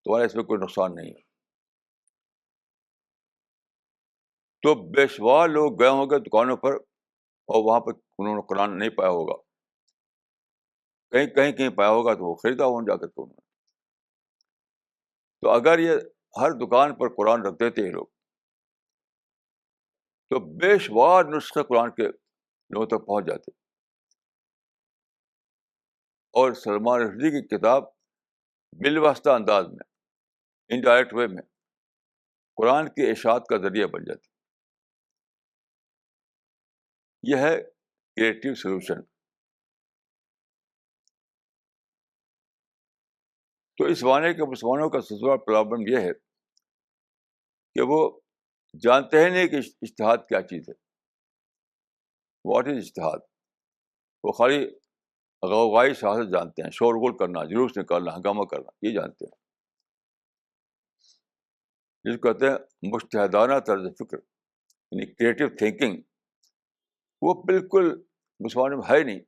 تمہارا اس میں کوئی نقصان نہیں ہے. تو بے شمار لوگ گئے ہوں گے دکانوں پر اور وہاں پہ انہوں نے قرآن نہیں پایا ہوگا، کہیں پایا ہوگا تو وہ خریدا ہوں جا کر کے انہوں نے. تو اگر یہ ہر دکان پر قرآن رکھ دیتے ہیں لوگ تو بے شمار نسخے قرآن کے لوگوں تک پہنچ جاتے. اور سلمان رشدی کی کتاب بالواسطہ انداز میں، انڈائریکٹ وے میں قرآن کی اشاعت کا ذریعہ بن جاتی. یہ ہے کریٹو سولوشن. تو اس زمانے کے مسلمانوں کا سب سے بڑا پرابلم یہ ہے کہ وہ جانتے ہی نہیں کہ اجتہاد کیا چیز ہے. واٹ از اجتہاد؟ وہ خالی غوغائی سیاست جانتے ہیں، شور غل کرنا، جلوس نکالنا، ہنگامہ کرنا، یہ جانتے ہیں. جس کو کہتے ہیں مجتہدانہ طرز فکر، یعنی کریٹو تھنکنگ، وہ بالکل مسلمانوں میں ہے نہیں.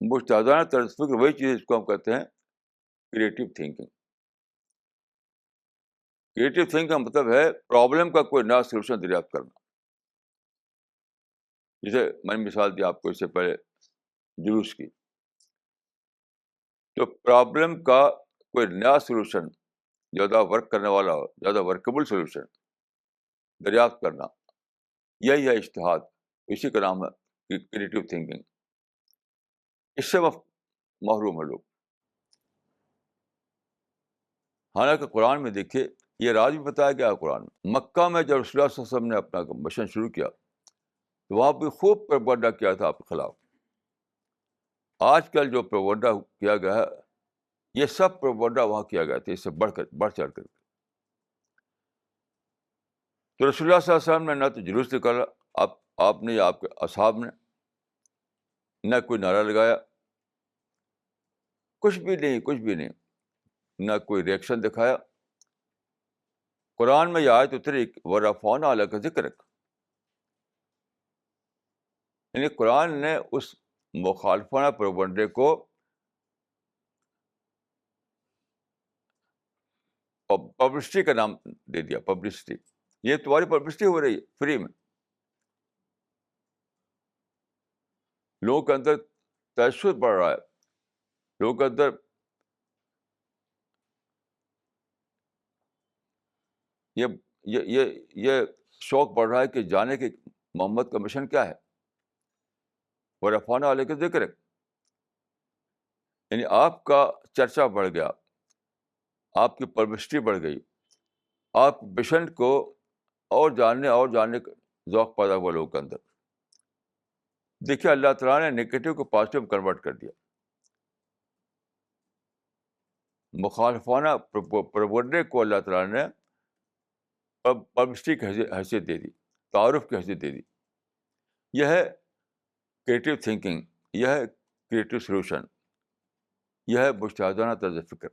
مجتہدانہ طرز فکر وہی چیز ہے جس کو ہم کہتے ہیں کریٹو تھنکنگ. کریٹو تھنکنگ کا مطلب ہے پرابلم کا کوئی نیا سولوشن دریافت کرنا. جیسے میں نے مثال دی آپ کو اس سے پہلے جلوس کی. تو پرابلم کا کوئی نیا سولوشن زیادہ ورک کرنے والا ہو, زیادہ ورکیبل سولوشن دریافت کرنا, یہی ہے اجتہاد. اسی کا نام ہے کریٹو تھنکنگ. اس سے محروم ہے لوگ. حالانکہ قرآن میں دیکھیے یہ راز بھی بتایا گیا ہے قرآن میں. مکہ میں جب رسول اللہ صلی اللہ علیہ وسلم نے اپنا مشن شروع کیا تو وہاں پہ خوب پروپیگنڈا کیا تھا آپ کے خلاف. آج کل جو پروپیگنڈا کیا گیا ہے یہ سب پروپیگنڈا وہاں کیا گیا تھا, اس سے بڑھ چڑھ کر. تو رسول اللہ صلی اللہ علیہ وسلم نے نہ تو جلوس نکالا آپ نے یا آپ کے اصحاب نے, نہ کوئی نعرہ لگایا, کچھ بھی نہیں, نہ کوئی ریئیکشن دکھایا. قرآن میں یہ آیت اتری وَرَفَعْنَا لَكَ ذِكْرَكَ, یعنی قرآن نے اس مخالفانہ پروپیگنڈے کو پبلسٹی کا نام دے دیا. پبلسٹی, یہ تمہاری پبلسٹی ہو رہی ہے فری میں. لوگوں کے اندر تشدد بڑھ رہا ہے, لوگوں کے اندر یہ شوق بڑھ رہا ہے کہ جانے کہ محمد کا مشن کیا ہے. وَرَفَعْنَا عَلَيْكَ ذِكْرَكَ, یعنی آپ کا چرچا بڑھ گیا, آپ کی پبلسٹی بڑھ گئی, آپ مشن کو اور جاننے کا ذوق پیدا ہوا لوگوں کے اندر. دیکھیے اللہ تعالیٰ نے نگیٹو کو پازیٹیو کنورٹ کر دیا. مخالفانہ پروپیگنڈے کو اللہ تعالیٰ نے پبلسٹی کی حیثیت دے دی, تعارف کی حیثیت دے دی. یہ ہے کریٹو تھنکنگ, یہ ہے کریٹو سولوشن, یہ ہے مجتہدانہ طرز فکر.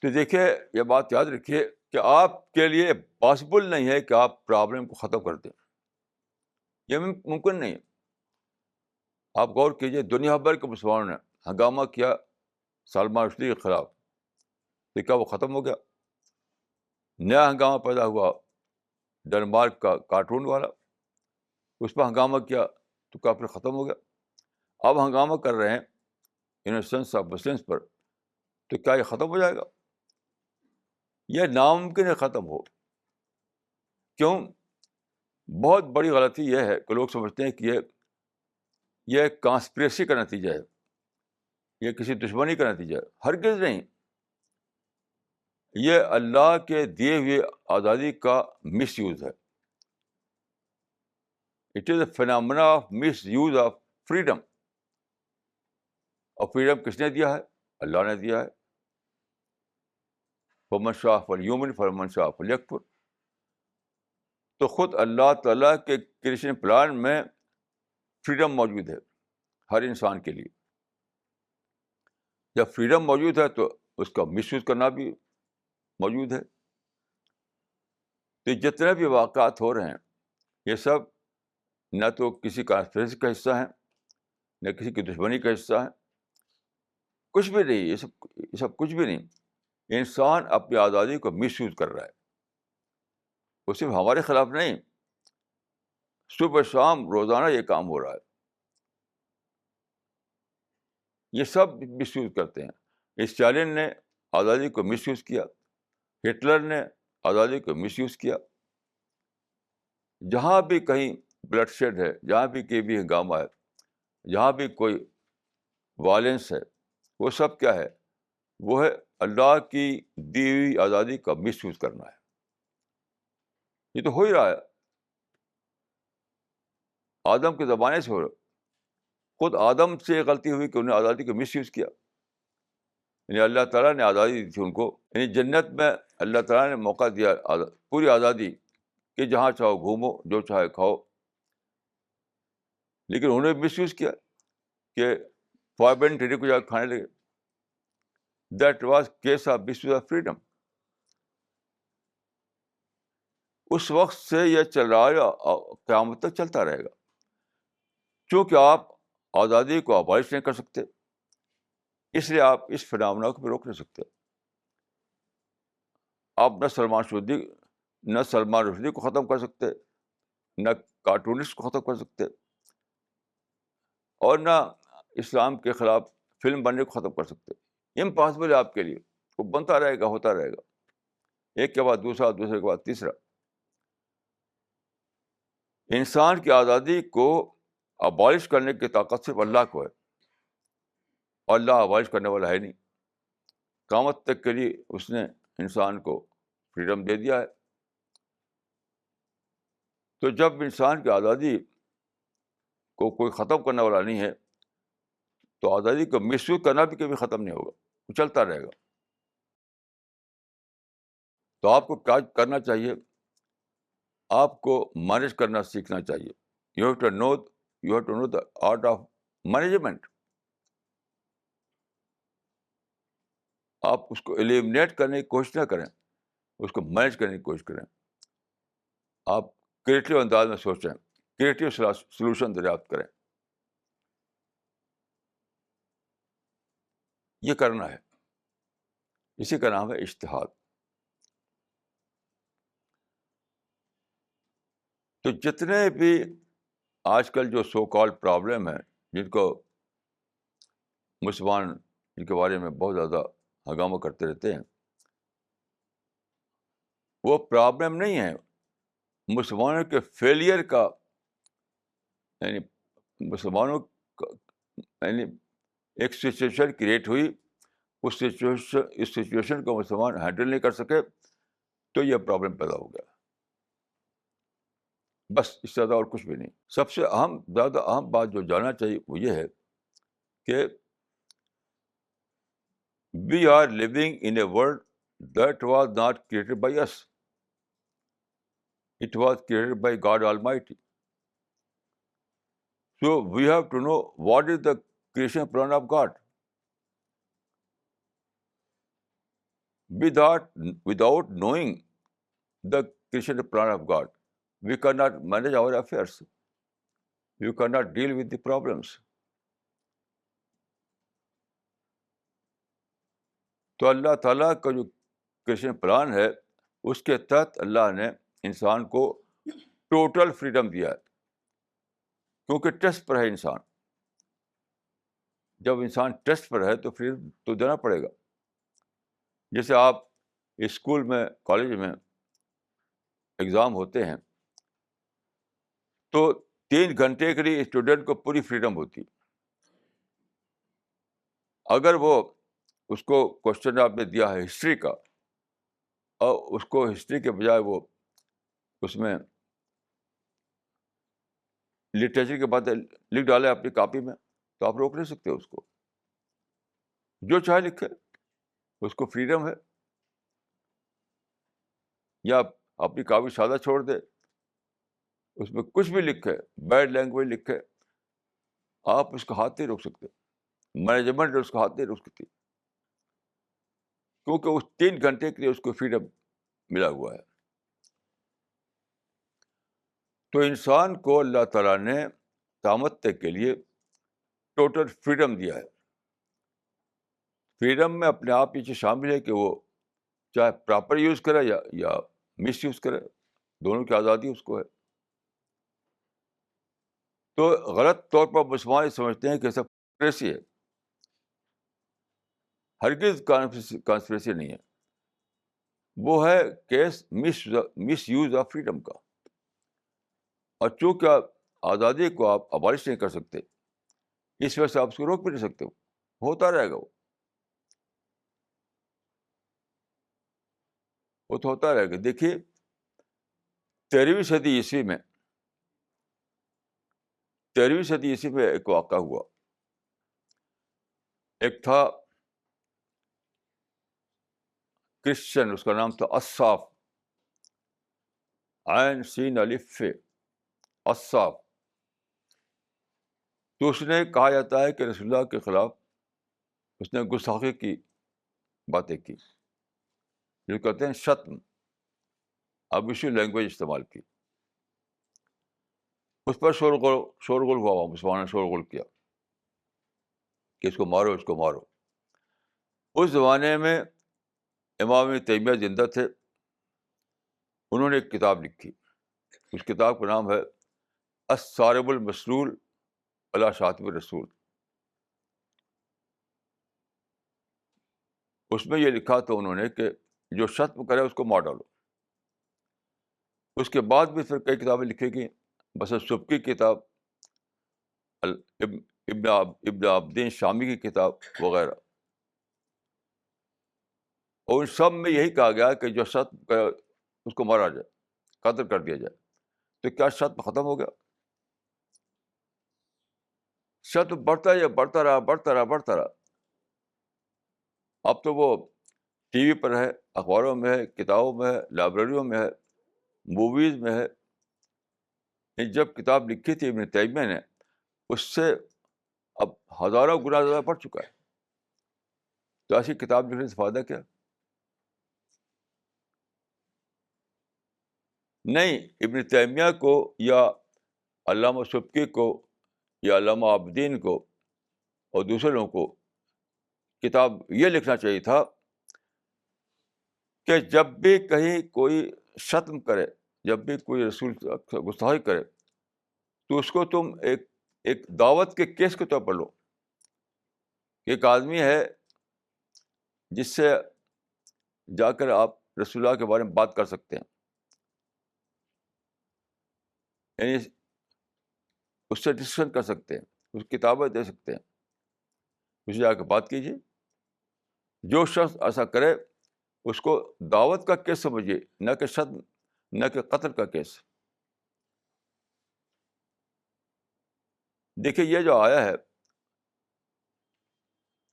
تو دیکھیے یہ بات یاد رکھیے کہ آپ کے لیے پاسبل نہیں ہے کہ آپ پرابلم کو ختم کر دیں. یہ ممکن نہیں ہے. آپ غور کیجیے, دنیا بھر کے مسلمانوں نے ہنگامہ کیا سلمان رشدی کے خلاف, تو کیا وہ ختم ہو گیا؟ نیا ہنگامہ پیدا ہوا ڈنمارک کا کارٹون والا, اس پہ ہنگامہ کیا تو کیا پھر ختم ہو گیا؟ اب ہنگامہ کر رہے ہیں انوسنس آف مسلمس پر, تو کیا یہ ختم ہو جائے گا؟ یہ ناممکن ہے ختم ہو. کیوں؟ بہت بڑی غلطی یہ ہے کہ لوگ سمجھتے ہیں کہ یہ کانسپریسی کا نتیجہ ہے, یہ کسی دشمنی کا نتیجہ ہے. ہرگز نہیں. یہ اللہ کے دیے ہوئے آزادی کا مس یوز ہے. It is a phenomena of misuse of freedom. اور فریڈم کس نے دیا ہے؟ اللہ نے دیا ہے. فمن شاء فلیؤمن ومن شاء فلیکفر. تو خود اللہ تعالیٰ کے کریشن پلان میں فریڈم موجود ہے ہر انسان کے لیے. جب فریڈم موجود ہے تو اس کا مس یوز کرنا بھی موجود ہے. تو جتنے بھی واقعات ہو رہے ہیں یہ سب نہ تو کسی کانسپریسی کا حصہ ہیں, نہ کسی کی دشمنی کا حصہ ہے, کچھ بھی نہیں. یہ سب کچھ بھی نہیں. انسان اپنی آزادی کو مس یوز کر رہا ہے. وہ صرف ہمارے خلاف نہیں, صبح شام روزانہ یہ کام ہو رہا ہے. یہ سب مس یوز کرتے ہیں. اسٹالن نے آزادی کو مس یوز کیا, ہٹلر نے آزادی کو مس یوز کیا. جہاں بھی کہیں بلڈ شیڈ ہے, جہاں بھی کہیں بھی ہنگامہ ہے, جہاں بھی کوئی وائلنس ہے, وہ سب کیا ہے؟ وہ ہے اللہ کی دی ہوئی آزادی کا مس یوز کرنا ہے. یہ تو ہو ہی رہا ہے, آدم کے زمانے سے ہو رہا. خود آدم سے غلطی ہوئی کہ انہیں آزادی کو مس یوز کیا. یعنی اللہ تعالیٰ نے آزادی دی تھی ان کو, یعنی جنت میں اللہ تعالیٰ نے موقع دیا پوری آزادی کہ جہاں چاہو گھومو, جو چاہے کھاؤ, لیکن انہوں نے مس یوز کیا کہ فاربن ٹری کو جا کے کھانے لگے. That was case of misuse of freedom. اس وقت سے یہ چل رہا ہے, قیامت تک چلتا رہے گا. چونکہ آپ آزادی کو ابالش نہیں کر سکتے, اس لیے آپ اس فنامنا کو بھی روک نہیں سکتے. آپ نہ سلمان رشدی کو ختم کر سکتے، نہ کارٹونسٹ کو ختم کر سکتے، اور نہ اسلام کے خلاف فلم بننے کو ختم کر سکتے. امپاسبل ہے آپ کے لیے. وہ بنتا رہے گا، ہوتا رہے گا، ایک کے بعد دوسرا، دوسرے کے بعد تیسرا. انسان کی آزادی کو ابالش کرنے کی طاقت صرف اللہ کو ہے، اور اللہ ابالش کرنے والا ہے نہیں. قیامت تک کے لیے اس نے انسان کو فریڈم دے دیا ہے. تو جب انسان کی آزادی کو کوئی ختم کرنے والا نہیں ہے تو آزادی کو مس یوز کرنا بھی کبھی ختم نہیں ہوگا، وہ چلتا رہے گا. تو آپ کو کیا کرنا چاہیے؟ آپ کو مینج کرنا سیکھنا چاہیے. You have to know the art of management. آپ اس کو ایلیمنیٹ کرنے کی کوشش نہ کریں، اس کو مینج کرنے کی کوشش کریں. آپ کریٹو انداز میں سوچیں، کریٹو سولوشن دریافت کریں. یہ کرنا ہے، اسی کا نام ہے اجتہاد. تو جتنے بھی آج کل جو سو کال پرابلم ہیں، جن کو مسلمان جن کے بارے میں بہت زیادہ ہنگامہ کرتے رہتے ہیں، وہ پرابلم نہیں ہے مسلمانوں کے فیلئر کا. یعنی مسلمانوں کا یعنی ایک سچویشن کریٹ ہوئی، اس سچویشن کو مسلمان ہینڈل نہیں کر سکے تو یہ پرابلم پیدا ہو گیا. بس اس سے زیادہ اور کچھ بھی نہیں. سب سے زیادہ اہم بات جو جاننا چاہیے وہ یہ ہے کہ we are living in a world that was not created by us. It was created by God Almighty. So we have to know what is the creation plan of God. Without knowing the creation plan of God, we cannot manage our affairs. We cannot deal with the problems. تو اللہ تعالیٰ کا جو creation plan ہے اس کے تحت اللہ نے انسان کو ٹوٹل فریڈم دیا ہے، کیونکہ ٹیسٹ پر ہے انسان. جب انسان ٹیسٹ پر ہے تو فریڈم تو دینا پڑے گا. جیسے آپ اسکول میں، کالج میں ایگزام ہوتے ہیں تو 3 گھنٹے کے لیے اسٹوڈنٹ کو پوری فریڈم ہوتی. اگر وہ اس کو کوشچن آپ نے دیا ہے ہسٹری کا اور اس کو ہسٹری کے بجائے وہ اس میں لٹریچر کے بعد لکھ ڈالے اپنی کاپی میں، تو آپ روک نہیں سکتے اس کو. جو چاہے لکھے، اس کو فریڈم ہے. یا اپنی کاپی سادہ چھوڑ دے، اس میں کچھ بھی لکھے، بیڈ لینگویج لکھے، آپ اس کا ہاتھ نہیں روک سکتے. مینجمنٹ اس کا ہاتھ نہیں روک سکتی، کیونکہ اس 3 گھنٹے کے لیے اس کو فریڈم ملا ہوا ہے. تو انسان کو اللہ تعالیٰ نے قیامت تک کے لیے ٹوٹل فریڈم دیا ہے. فریڈم میں اپنے آپ یہ چیز شامل ہے کہ وہ چاہے پراپر یوز کرے یا مس یوز کرے، دونوں کی آزادی اس کو ہے. تو غلط طور پر مسلمان سمجھتے ہیں کہ سب کنسپریسی ہے. ہرگز کانسپریسی نہیں ہے. وہ ہے case miss use of freedom کا. اور چونکہ آزادی کو آپ ابالش نہیں کر سکتے، اس وجہ سے آپ اس کو روک بھی نہیں سکتے. ہوتا رہے گا، وہ تو ہوتا رہے گا. دیکھیے 13ویں صدی عیسوی میں ایک واقعہ ہوا. ایک تھا کرسچن، اس کا نام تھا اصاف، عین سین الف ف، اصاف. تو اس نے کہا جاتا ہے کہ رسول اللہ کے خلاف اس نے گستاخی کی باتیں کی، جو کہتے ہیں شتم، ابیسو لینگویج استعمال کی. اس پر شورغل ہوا، مسلمانوں نے شورغل کیا کہ اس کو مارو، اس کو مارو. اس زمانے میں امام ابن تیمیہ زندہ تھے. انہوں نے ایک کتاب لکھی. اس کتاب کا نام ہے الصارم المسلول علی شاتم الرسول. اس میں یہ لکھا تھا انہوں نے کہ جو شتم کرے اس کو مار ڈالو. اس کے بعد بھی پھر کئی کتابیں لکھی گئیں، بس سبکی کتاب، ابن عابدین شامی کی کتاب وغیرہ. اور ان سب میں یہی کہا گیا کہ جو شتم کرے اس کو مارا جائے، قتل کر دیا جائے. تو کیا شتم ختم ہو گیا؟ شتم بڑھتا ہے، بڑھتا رہا بڑھتا رہا بڑھتا رہا. اب تو وہ ٹی وی پر ہے، اخباروں میں ہے، کتابوں میں ہے، لائبریریوں میں ہے، موویز میں ہے. جب کتاب لکھی تھی ابن تیمیہ نے، اس سے اب ہزاروں گنا زیادہ بڑھ چکا ہے. تو ایسی کتاب لکھنے سے فائدہ کیا؟ نہیں، ابن تیمیہ کو یا علامہ سبکی کو یا علامہ عابدین کو اور دوسرے لوگوں کو کتاب یہ لکھنا چاہیے تھا کہ جب بھی کہیں کوئی شتم کرے، جب بھی کوئی رسول گستاخی کرے، تو اس کو تم ایک دعوت کے کیس کے طور پر لو. ایک آدمی ہے جس سے جا کر آپ رسول اللہ کے بارے میں بات کر سکتے ہیں، یعنی اس سے ڈسکشن کر سکتے ہیں، اس کی کتابیں دے سکتے ہیں، اسے جا کے بات کیجیے. جو شخص ایسا کرے اس کو دعوت کا کیس سمجھیے، نہ کہ شتم، نہ کہ قتل کا کیس. دیکھیے یہ جو آیا ہے،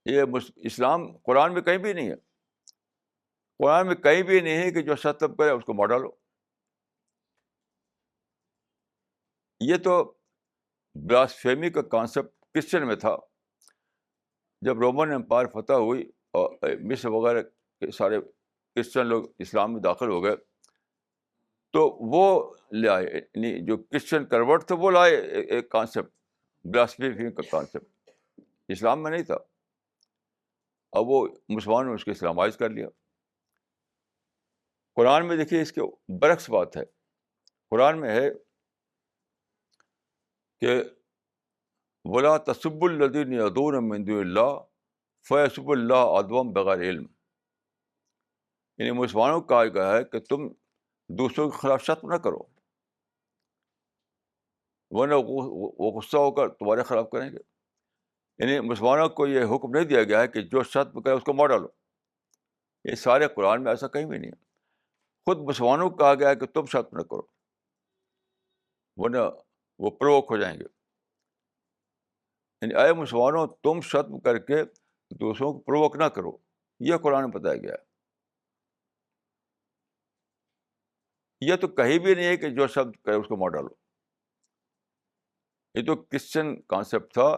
یہ اسلام قرآن میں کہیں بھی نہیں ہے. قرآن میں کہیں بھی نہیں ہے کہ جو شتم کرے اس کو مار ڈالو. یہ تو بلاسفیمی کا کانسیپٹ کرسچن میں تھا. جب رومن امپائر فتح ہوئی اور مصر وغیرہ کے سارے کرسچن لوگ اسلام میں داخل ہو گئے، تو وہ لے آئے، یعنی جو کرسچن کنورٹ تھے وہ لائے ایک کانسیپٹ، بلاسفیمی کا کانسیپٹ. اسلام میں نہیں تھا. اب وہ مسلمانوں نے اس کو اسلامائز کر لیا. قرآن میں دیکھیے اس کے برعکس بات ہے. قرآن میں ہے کہ وَلَا تَسُبُّوا الَّذِينَ يَدْعُونَ مِن دُونِ اللَّهِ فَيَسُبُّوا اللَّهَ عَدْوًا بِغَيْرِ علم. یعنی مسلمانوں کو کہا گیا ہے کہ تم دوسروں کے خلاف شتم نہ کرو، ورنہ وہ غصہ ہو کر تمہارے خلاف کریں گے. یعنی مسلمانوں کو یہ حکم نہیں دیا گیا ہے کہ جو شتم کرے اس کو مار ڈالو. یہ سارے قرآن میں ایسا کہیں بھی نہیں ہے. خود مسلمانوں کو کہا گیا ہے کہ تم شتم نہ کرو، ورنہ وہ پروک ہو جائیں گے. یعنی اے مسلمانوں، تم شتم کر کے دوسروں کو پروک نہ کرو، یہ قرآن میں بتایا گیا ہے. یہ تو کہیں بھی نہیں ہے کہ جو شبد کرے اس کو مار ڈالو. یہ تو کرسچن کانسیپٹ تھا،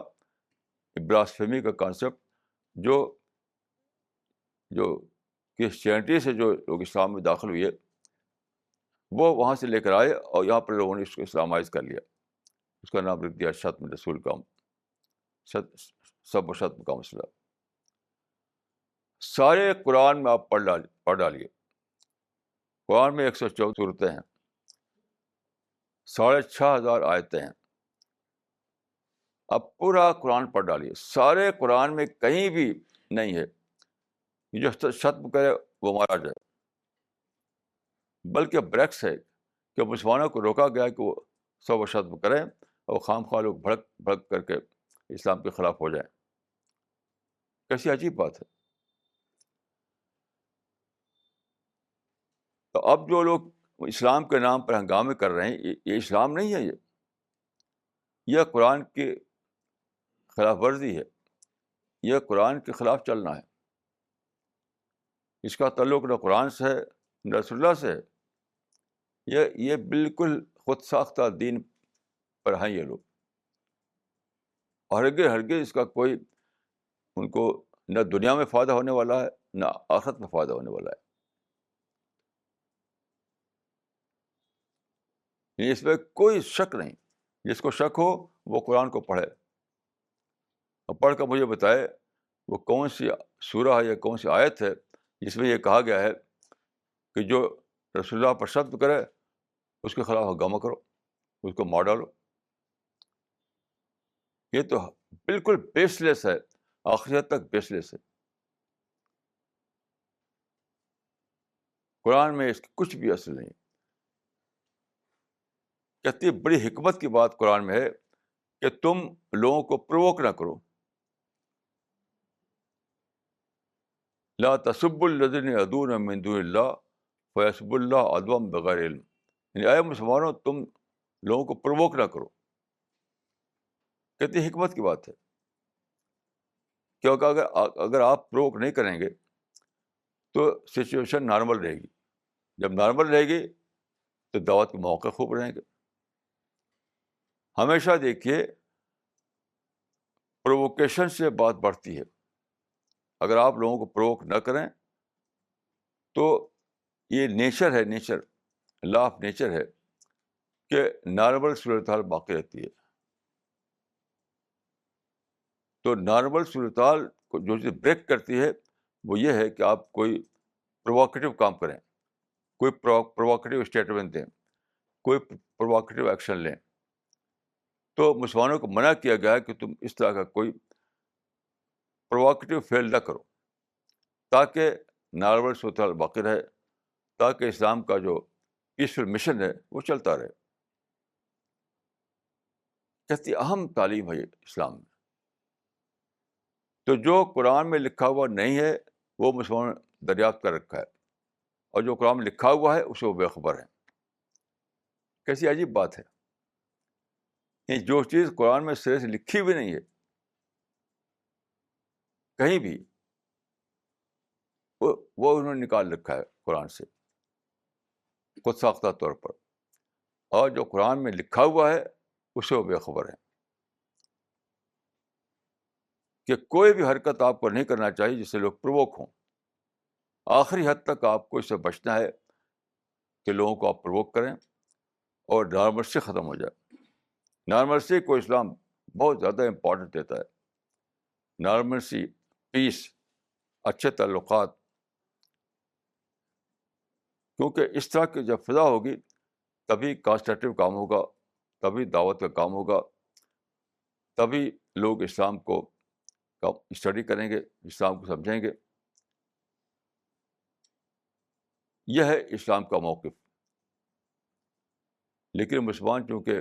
بلاسفیمی کا کانسیپٹ، جو جو کرسچینٹی سے جو لوگ اسلام میں داخل ہوئے وہ وہاں سے لے کر آئے اور یہاں پر لوگوں نے اس کو اسلامائز کر لیا. اس کا نام رکھ دیا شتم رسول کا، سب و شتم کا مسئلہ. سارے قرآن میں آپ پڑھ ڈالیے. قرآن میں 114 صورتیں ہیں، 6,500 آیتیں ہیں. آپ پورا قرآن پڑھ ڈالیے، سارے قرآن میں کہیں بھی نہیں ہے جو شتم کرے وہ مارا جائے. بلکہ برعکس ہے کہ مسلمانوں کو روکا گیا کہ وہ سب و شتم کریں اور خام خواہ لوگ بھڑک بھڑک کر کے اسلام کے خلاف ہو جائیں. کیسی عجیب بات ہے. تو اب جو لوگ اسلام کے نام پر ہنگامے کر رہے ہیں، یہ اسلام نہیں ہے. یہ قرآن کی خلاف ورزی ہے، یہ قرآن کے خلاف چلنا ہے. اس کا تعلق نہ قرآن سے ہے نہ رسول اللہ سے ہے. یہ بالکل خود ساختہ دین پر ہیں یہ لوگ. ہرگز ہرگز اس کا کوئی ان کو نہ دنیا میں فائدہ ہونے والا ہے نہ آخرت میں فائدہ ہونے والا ہے. یعنی اس میں کوئی شک نہیں. جس کو شک ہو وہ قرآن کو پڑھے اور پڑھ کر مجھے بتائے وہ کون سی سورہ ہے یا کون سی آیت ہے جس میں یہ کہا گیا ہے کہ جو رسول اللہ پر شتم کرے اس کے خلاف ہنگامہ کرو، اس کو مار ڈالو؟ یہ تو بالکل بیس لیس ہے، آخری حد تک بیس لیس ہے. قرآن میں اس کی کچھ بھی اصل نہیں. کتنی بڑی حکمت کی بات قرآن میں ہے کہ تم لوگوں کو پرووک نہ کرو. لا تسبوا الذین یدعون من دون اللہ فیسبوا اللہ عدوا بغیر علم. یعنی اے مسلمانوں، تم لوگوں کو پرووک نہ کرو. کتنی حکمت کی بات ہے، کیونکہ اگر آپ پرووک نہیں کریں گے تو سچویشن نارمل رہے گی. جب نارمل رہے گی تو دعوت کے موقع خوب رہیں گے. ہمیشہ دیکھیے پرووکیشن سے بات بڑھتی ہے. اگر آپ لوگوں کو پرووک نہ کریں تو یہ نیچر ہے، نیچر، لا آف نیچر ہے کہ نارمل صورتحال باقی رہتی ہے. تو نارمل صورتحال کو جو چیز بریک کرتی ہے وہ یہ ہے کہ آپ کوئی پرووکیٹو کام کریں، کوئی پرووکیٹو اسٹیٹمنٹ دیں، کوئی پرووکیٹو ایکشن لیں. تو مسلمانوں کو منع کیا گیا ہے کہ تم اس طرح کا کوئی پرووکیٹو فیل نہ کرو تاکہ نارمل صورتحال باقی رہے، تاکہ اسلام کا جو پیسفل مشن ہے وہ چلتا رہے. کتنی اہم تعلیم ہے یہ اسلام میں. تو جو قرآن میں لکھا ہوا نہیں ہے وہ مسلمان دریافت کر رکھا ہے، اور جو قرآن میں لکھا ہوا ہے اسے وہ بے خبر ہے. کیسی عجیب بات ہے. یہ جو چیز قرآن میں سرے سے لکھی بھی نہیں ہے کہیں بھی، وہ انہوں نے نکال رکھا ہے قرآن سے خود ساختہ طور پر، اور جو قرآن میں لکھا ہوا ہے اسے وہ بے خبر ہے. کہ کوئی بھی حرکت آپ کو نہیں کرنا چاہیے جس سے لوگ پرووک ہوں. آخری حد تک آپ کو اس سے بچنا ہے کہ لوگوں کو آپ پرووک کریں اور نارملسی ختم ہو جائے. نارملسی کو اسلام بہت زیادہ امپورٹنٹ دیتا ہے. نارملسی، پیس، اچھے تعلقات. کیونکہ اس طرح کی جب فضا ہوگی تبھی کانسٹرکٹیو کام ہوگا، تبھی دعوت کا کام ہوگا، تبھی لوگ اسلام کو اسٹڈی کریں گے، اسلام کو سمجھیں گے. یہ ہے اسلام کا موقف. لیکن مسلمان چونکہ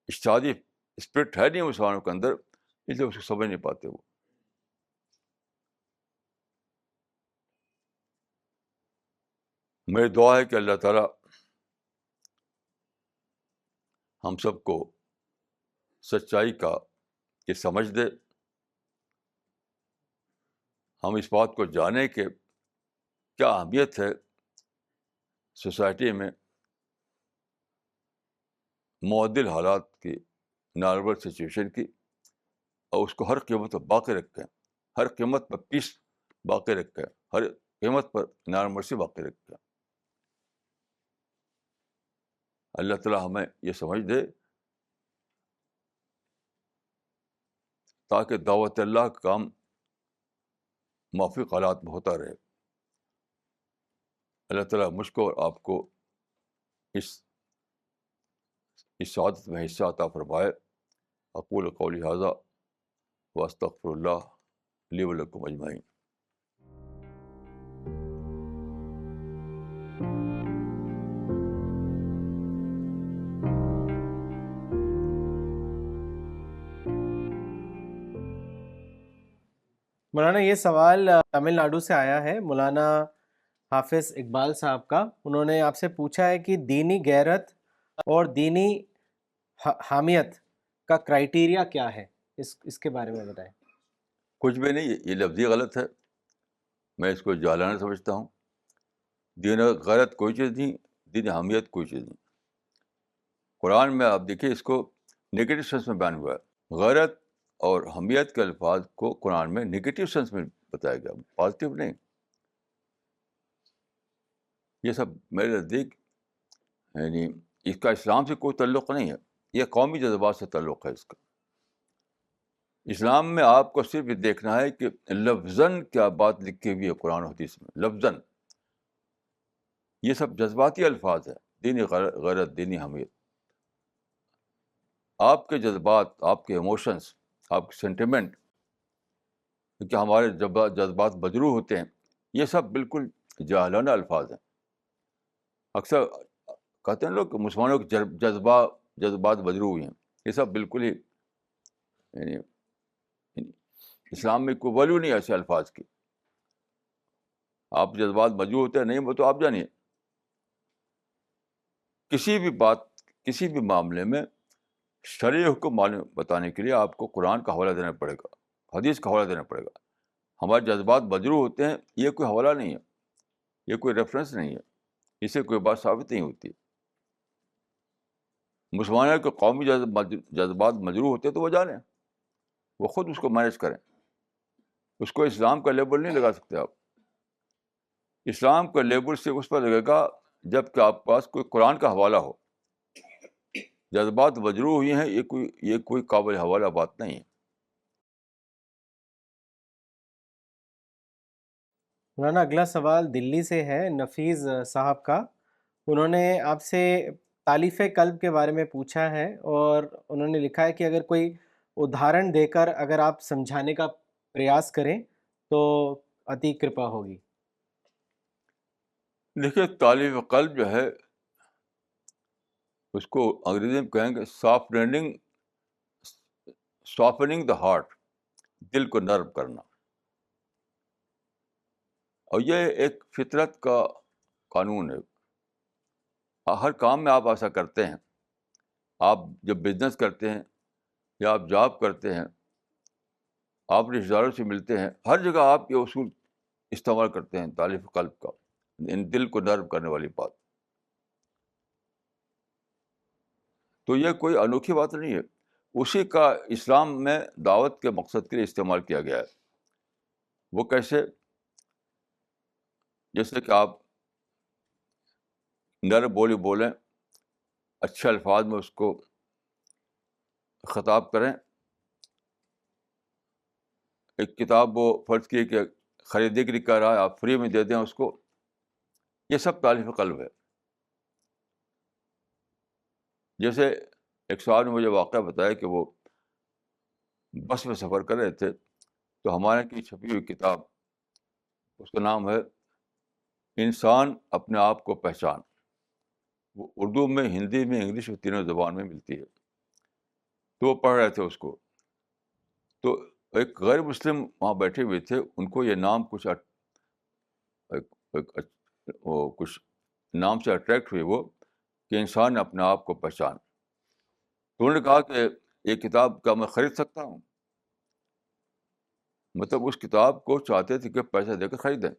اجتہادی اسپرٹ ہے نہیں مسلمانوں کے اندر، اس لیے اس کو سمجھ نہیں پاتے. وہ میری دعا ہے کہ اللہ تعالیٰ ہم سب کو سچائی کا یہ سمجھ دے، ہم اس بات کو جانیں کہ کیا اہمیت ہے سوسائٹی میں معدل حالات کی، نارمل سچویشن کی، اور اس کو ہر قیمت پر باقی رکھیں، ہر قیمت پر پیس باقی رکھیں، ہر قیمت پر نارملسی باقی رکھیں. اللہ تعالیٰ ہمیں یہ سمجھ دے تاکہ دعوت اللہ کا کام موافق حالات میں ہوتا رہے. اللہ تعالیٰ مجھ کو اور آپ کو اس سعادت میں حصہ عطا فرمائے. اقول قولی ھذا واستغفر اللہ لی ولکم اجمعین. مولانا یہ سوال تمل ناڈو سے آیا ہے، مولانا حافظ اقبال صاحب کا. انہوں نے آپ سے پوچھا ہے کہ دینی غیرت اور دینی حامیت کا کرائیٹیریا کیا ہے، اس کے بارے میں بتائیں. کچھ بھی نہیں، یہ لفظی غلط ہے، میں اس کو جہلانہ سمجھتا ہوں. دین غیرت کوئی چیز نہیں، دین حامیت کوئی چیز نہیں. قرآن میں آپ دیکھیے اس کو نگیٹو سینس میں بیان ہوا ہے. غیرت اور حمیت کے الفاظ کو قرآن میں نگیٹو سینس میں بتایا گیا، پازیٹیو نہیں. یہ سب میرے نزدیک یعنی اس کا اسلام سے کوئی تعلق نہیں ہے، یہ قومی جذبات سے تعلق ہے اس کا. اسلام میں آپ کو صرف یہ دیکھنا ہے کہ لفظاً کیا بات لکھی ہوئی ہے قرآن و حدیث میں، لفظاً. یہ سب جذباتی الفاظ ہیں، دینی غیرت، دینی حمیت. آپ کے جذبات، آپ کے ایموشنس، آپ کے سینٹیمنٹ، کہ ہمارے جذبات مجروح ہوتے ہیں، یہ سب بالکل جاہلانہ الفاظ ہیں. اکثر کہتے ہیں لوگ کہ مسلمانوں کے جذبات مجروح ہوئے ہیں. یہ سب بالکل ہی یعنی اسلام میں کوئی ویلیو نہیں ہے ایسے الفاظ کی. آپ جذبات مجروح ہوتے ہیں نہیں، وہ تو آپ جانیے. کسی بھی بات، کسی بھی معاملے میں شرعی حکم بتانے کے لیے آپ کو قرآن کا حوالہ دینا پڑے گا، حدیث کا حوالہ دینا پڑے گا. ہمارے جذبات مجروح ہوتے ہیں، یہ کوئی حوالہ نہیں ہے، یہ کوئی ریفرنس نہیں ہے، اسے کوئی بات ثابت نہیں ہوتی. مسلمانوں کے قومی جذبات مجروح ہوتے ہیں تو وہ جانیں، وہ خود اس کو مینیج کریں. اس کو اسلام کا لیبل نہیں لگا سکتے آپ. اسلام کا لیبل صرف اس پر لگے گا جب کہ آپ کے پاس کوئی قرآن کا حوالہ ہو. جذبات مجروح ہوئی ہیں، یہ کوئی قابل حوالہ بات نہیں ہے. مولانا اگلا سوال دلی سے ہے، نفیز صاحب کا. انہوں نے آپ سے تالیف قلب کے بارے میں پوچھا ہے، اور انہوں نے لکھا ہے کہ اگر کوئی ادھارن دے کر اگر آپ سمجھانے کا پریاس کریں تو اتی کرپا ہوگی. دیکھیے، تالیف قلب جو ہے اس کو انگریزی میں کہیں گے سافننگ دا ہارٹ، دل کو نرم کرنا. اور یہ ایک فطرت کا قانون ہے. ہر کام میں آپ ایسا کرتے ہیں. آپ جب بزنس کرتے ہیں یا آپ جاب کرتے ہیں، آپ رشتہ داروں سے ملتے ہیں، ہر جگہ آپ یہ اصول استعمال کرتے ہیں تالیف قلب کا، ان دل کو نرم کرنے والی بات. تو یہ کوئی انوکھی بات نہیں ہے، اسی کا اسلام میں دعوت کے مقصد کے لیے استعمال کیا گیا ہے. وہ کیسے؟ جیسے کہ آپ نرم بولی بولیں، اچھے الفاظ میں اس کو خطاب کریں. ایک کتاب وہ فرض کی کہ خریدنے کے لیے کہہ رہا ہے، آپ فری میں دے دیں اس کو. یہ سب تالیف قلب ہے. جیسے ایک صاحب نے مجھے واقعہ بتایا کہ وہ بس میں سفر کر رہے تھے، تو ہمارے کی چھپی ہوئی کتاب، اس کا نام ہے انسان اپنے آپ کو پہچان. وہ اردو میں، ہندی میں، انگلش میں، تینوں زبان میں ملتی ہے. تو وہ پڑھ رہے تھے اس کو. تو ایک غیر مسلم وہاں بیٹھے ہوئے تھے، ان کو یہ نام کچھ نام سے اٹریکٹ ہوئے وہ، کہ انسان اپنے آپ کو پہچان. تو انہوں نے کہا کہ یہ کتاب کیا میں خرید سکتا ہوں؟ مطلب اس کتاب کو چاہتے تھے کہ پیسہ دے کر خریدیں.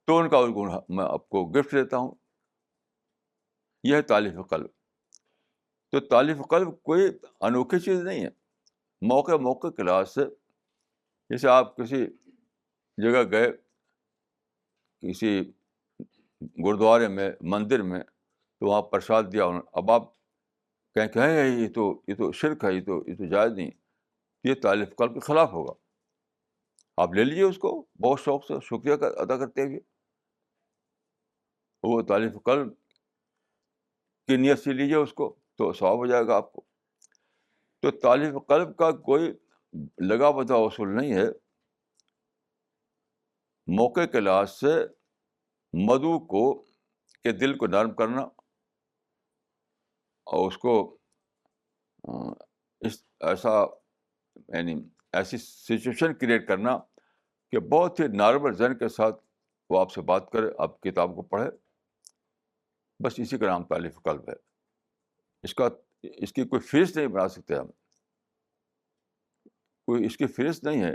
تو ان کا میں آپ کو گفٹ دیتا ہوں. یہ ہے تالیف قلب. تو تالیف قلب کوئی انوکھی چیز نہیں ہے. موقع موقع کے لحاظ سے، جیسے آپ کسی جگہ گئے، کسی گرودوارے میں، مندر میں، تو وہاں پرساد دیا انہوں نے. اب آپ کہیں یہ تو شرک ہے، یہ تو جائز نہیں. یہ تالیف قلب کے خلاف ہوگا. آپ لے لیجیے اس کو بہت شوق سے، شکریہ ادا کرتے ہوئے. وہ تالیف قلب کی نیت سے لیجیے اس کو، تو ثواب ہو جائے گا آپ کو. تو تالیف قلب کا کوئی لگا بتا اصول نہیں ہے. موقع کے لحاظ سے مدعو کو کے دل کو نرم کرنا، اور اس کو ایسا یعنی ایسی سچویشن کریٹ کرنا کہ بہت ہی نارمل ذہن کے ساتھ وہ آپ سے بات کرے، آپ کتاب کو پڑھے. بس اسی کا نام تالیف قلب ہے. اس کی کوئی فیس نہیں بنا سکتے ہم. کوئی اس کی فہرست نہیں ہے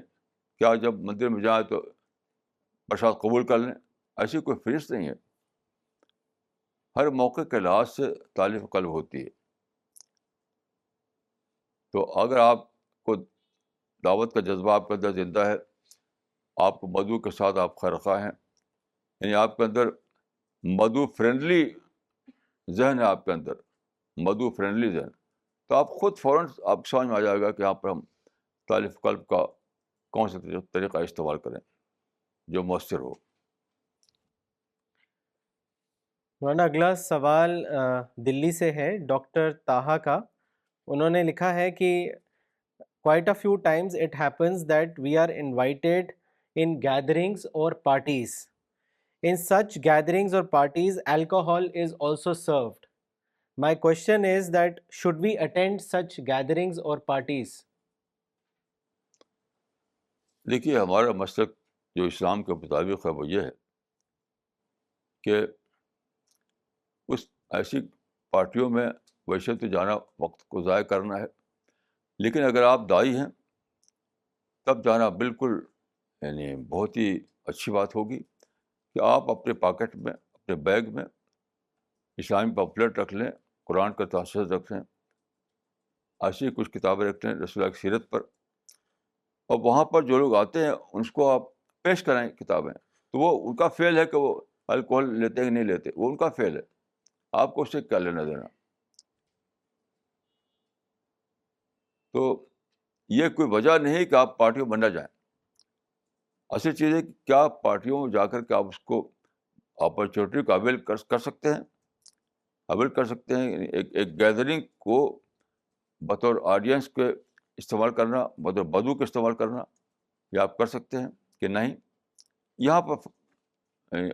کیا جب مندر میں جائیں تو پرساد قبول کر لیں، ایسی کوئی فہرست نہیں ہے. ہر موقع کے لحاظ سے تالیف قلب ہوتی ہے. تو اگر آپ کو دعوت کا جذبہ آپ کے اندر زندہ ہے، آپ کو مدعو کے ساتھ آپ خیر خواہ ہیں، یعنی آپ کے اندر مدعو فرینڈلی ذہن ہے، آپ کے اندر مدعو فرینڈلی ذہن، تو آپ خود فوراً آپ سمجھ میں آ جائے گا کہ یہاں پر ہم تالیف قلب کا کون سا طریقہ استعمال کریں جو مؤثر ہو. مولانا اگلا سوال دلی سے ہے ڈاکٹر طاہا کا. انہوں نے لکھا ہے کہ quite a few times it happens that we are invited in gatherings or parties. In such gatherings or parties, alcohol is also served. My question is that should we attend such gatherings or parties? دیکھیے ہمارا مسلک جو اسلام کے مطابق ہے وہ یہ ہے کہ اس ایسی پارٹیوں میں ویسے تو جانا وقت کو ضائع کرنا ہے، لیکن اگر آپ داعی ہیں تب جانا بالکل یعنی بہت ہی اچھی بات ہوگی کہ آپ اپنے پاکٹ میں اپنے بیگ میں اسلامی پمفلٹ رکھ لیں، قرآن کا تحفظ رکھ لیں، ایسی کچھ کتابیں رکھ لیں رسول اللہ کی سیرت پر، اور وہاں پر جو لوگ آتے ہیں ان کو آپ پیش کرائیں کتابیں. تو وہ ان کا فعل ہے کہ وہ الکوہل لیتے کہ نہیں لیتے، وہ ان کا فعل ہے، آپ کو اس سے کیا لینا دینا. تو یہ کوئی وجہ نہیں کہ آپ پارٹیوں میں نہ جائیں. اصل چیز ہے کہ کیا پارٹیوں میں جا کر کے آپ اس کو اپرچونیٹی کو اویل کر سکتے ہیں، اویل کر سکتے ہیں. ایک گیدرنگ کو بطور آڈینس کے استعمال کرنا، بطور بدو کے استعمال کرنا، یہ آپ کر سکتے ہیں کہ نہیں. یہاں پر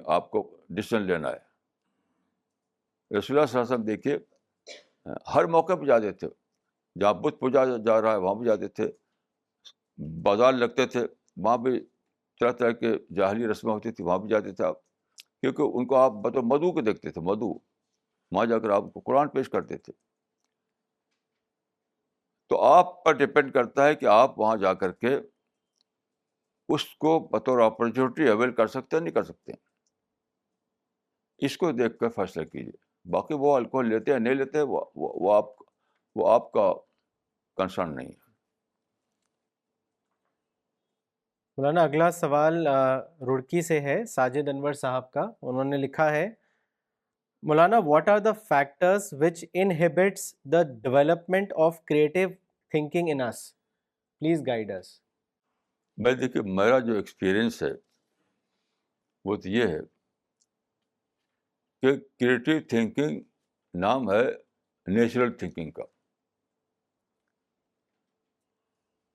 آپ کو ڈسیزن لینا ہے. رسول اللہ صلی اللہ علیہ وسلم دیکھیے ہر موقع پہ جاتے تھے، جہاں بت پوجا جا رہا ہے وہاں بھی جاتے تھے، بازار لگتے تھے وہاں بھی طرح طرح کے جاہلی رسمیں ہوتی تھی وہاں بھی جاتے تھے آپ، کیونکہ ان کو آپ بطور مدعو کے دیکھتے تھے. مدعو وہاں جا کر آپ کو قرآن پیش کرتے تھے. تو آپ پر ڈپینڈ کرتا ہے کہ آپ وہاں جا کر کے اس کو بطور اپرچونیٹی اویل کر سکتے ہیں نہیں کر سکتے. اس کو دیکھ کر فیصلہ کیجیے. باقی وہ الکوہل لیتے ہیں نہیں لیتے وہ آپ کا کنسرن نہیں ہے. مولانا اگلا سوال رڑکی سے ہے ساجد انور صاحب کا. انہوں نے لکھا ہے مولانا what are the factors which inhibits the development of creative thinking in us? Please guide us. میں دیکھیے میرا جو ایکسپیرئنس ہے وہ تو یہ ہے کہ کریٹیو تھنکنگ نام ہے نیچرل تھنکنگ کا.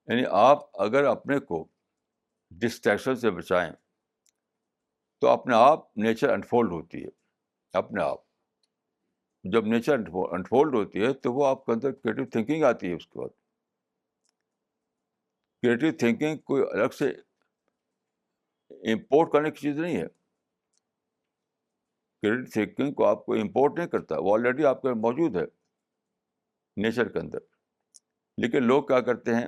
یعنی آپ اگر اپنے کو ڈسٹریکشن سے بچائیں تو اپنے آپ نیچر انفولڈ ہوتی ہے. اپنے آپ جب نیچر انفولڈ ہوتی ہے تو وہ آپ کے اندر کریٹیو تھنکنگ آتی ہے. اس کے بعد کریٹیو تھنکنگ کوئی الگ سے امپورٹ کرنے کی چیز نہیں ہے. کریٹیو تھنکنگ کو آپ کو امپورٹ نہیں کرتا، وہ آلریڈی آپ کے موجود ہے نیچر کے اندر. لیکن لوگ کیا کرتے ہیں،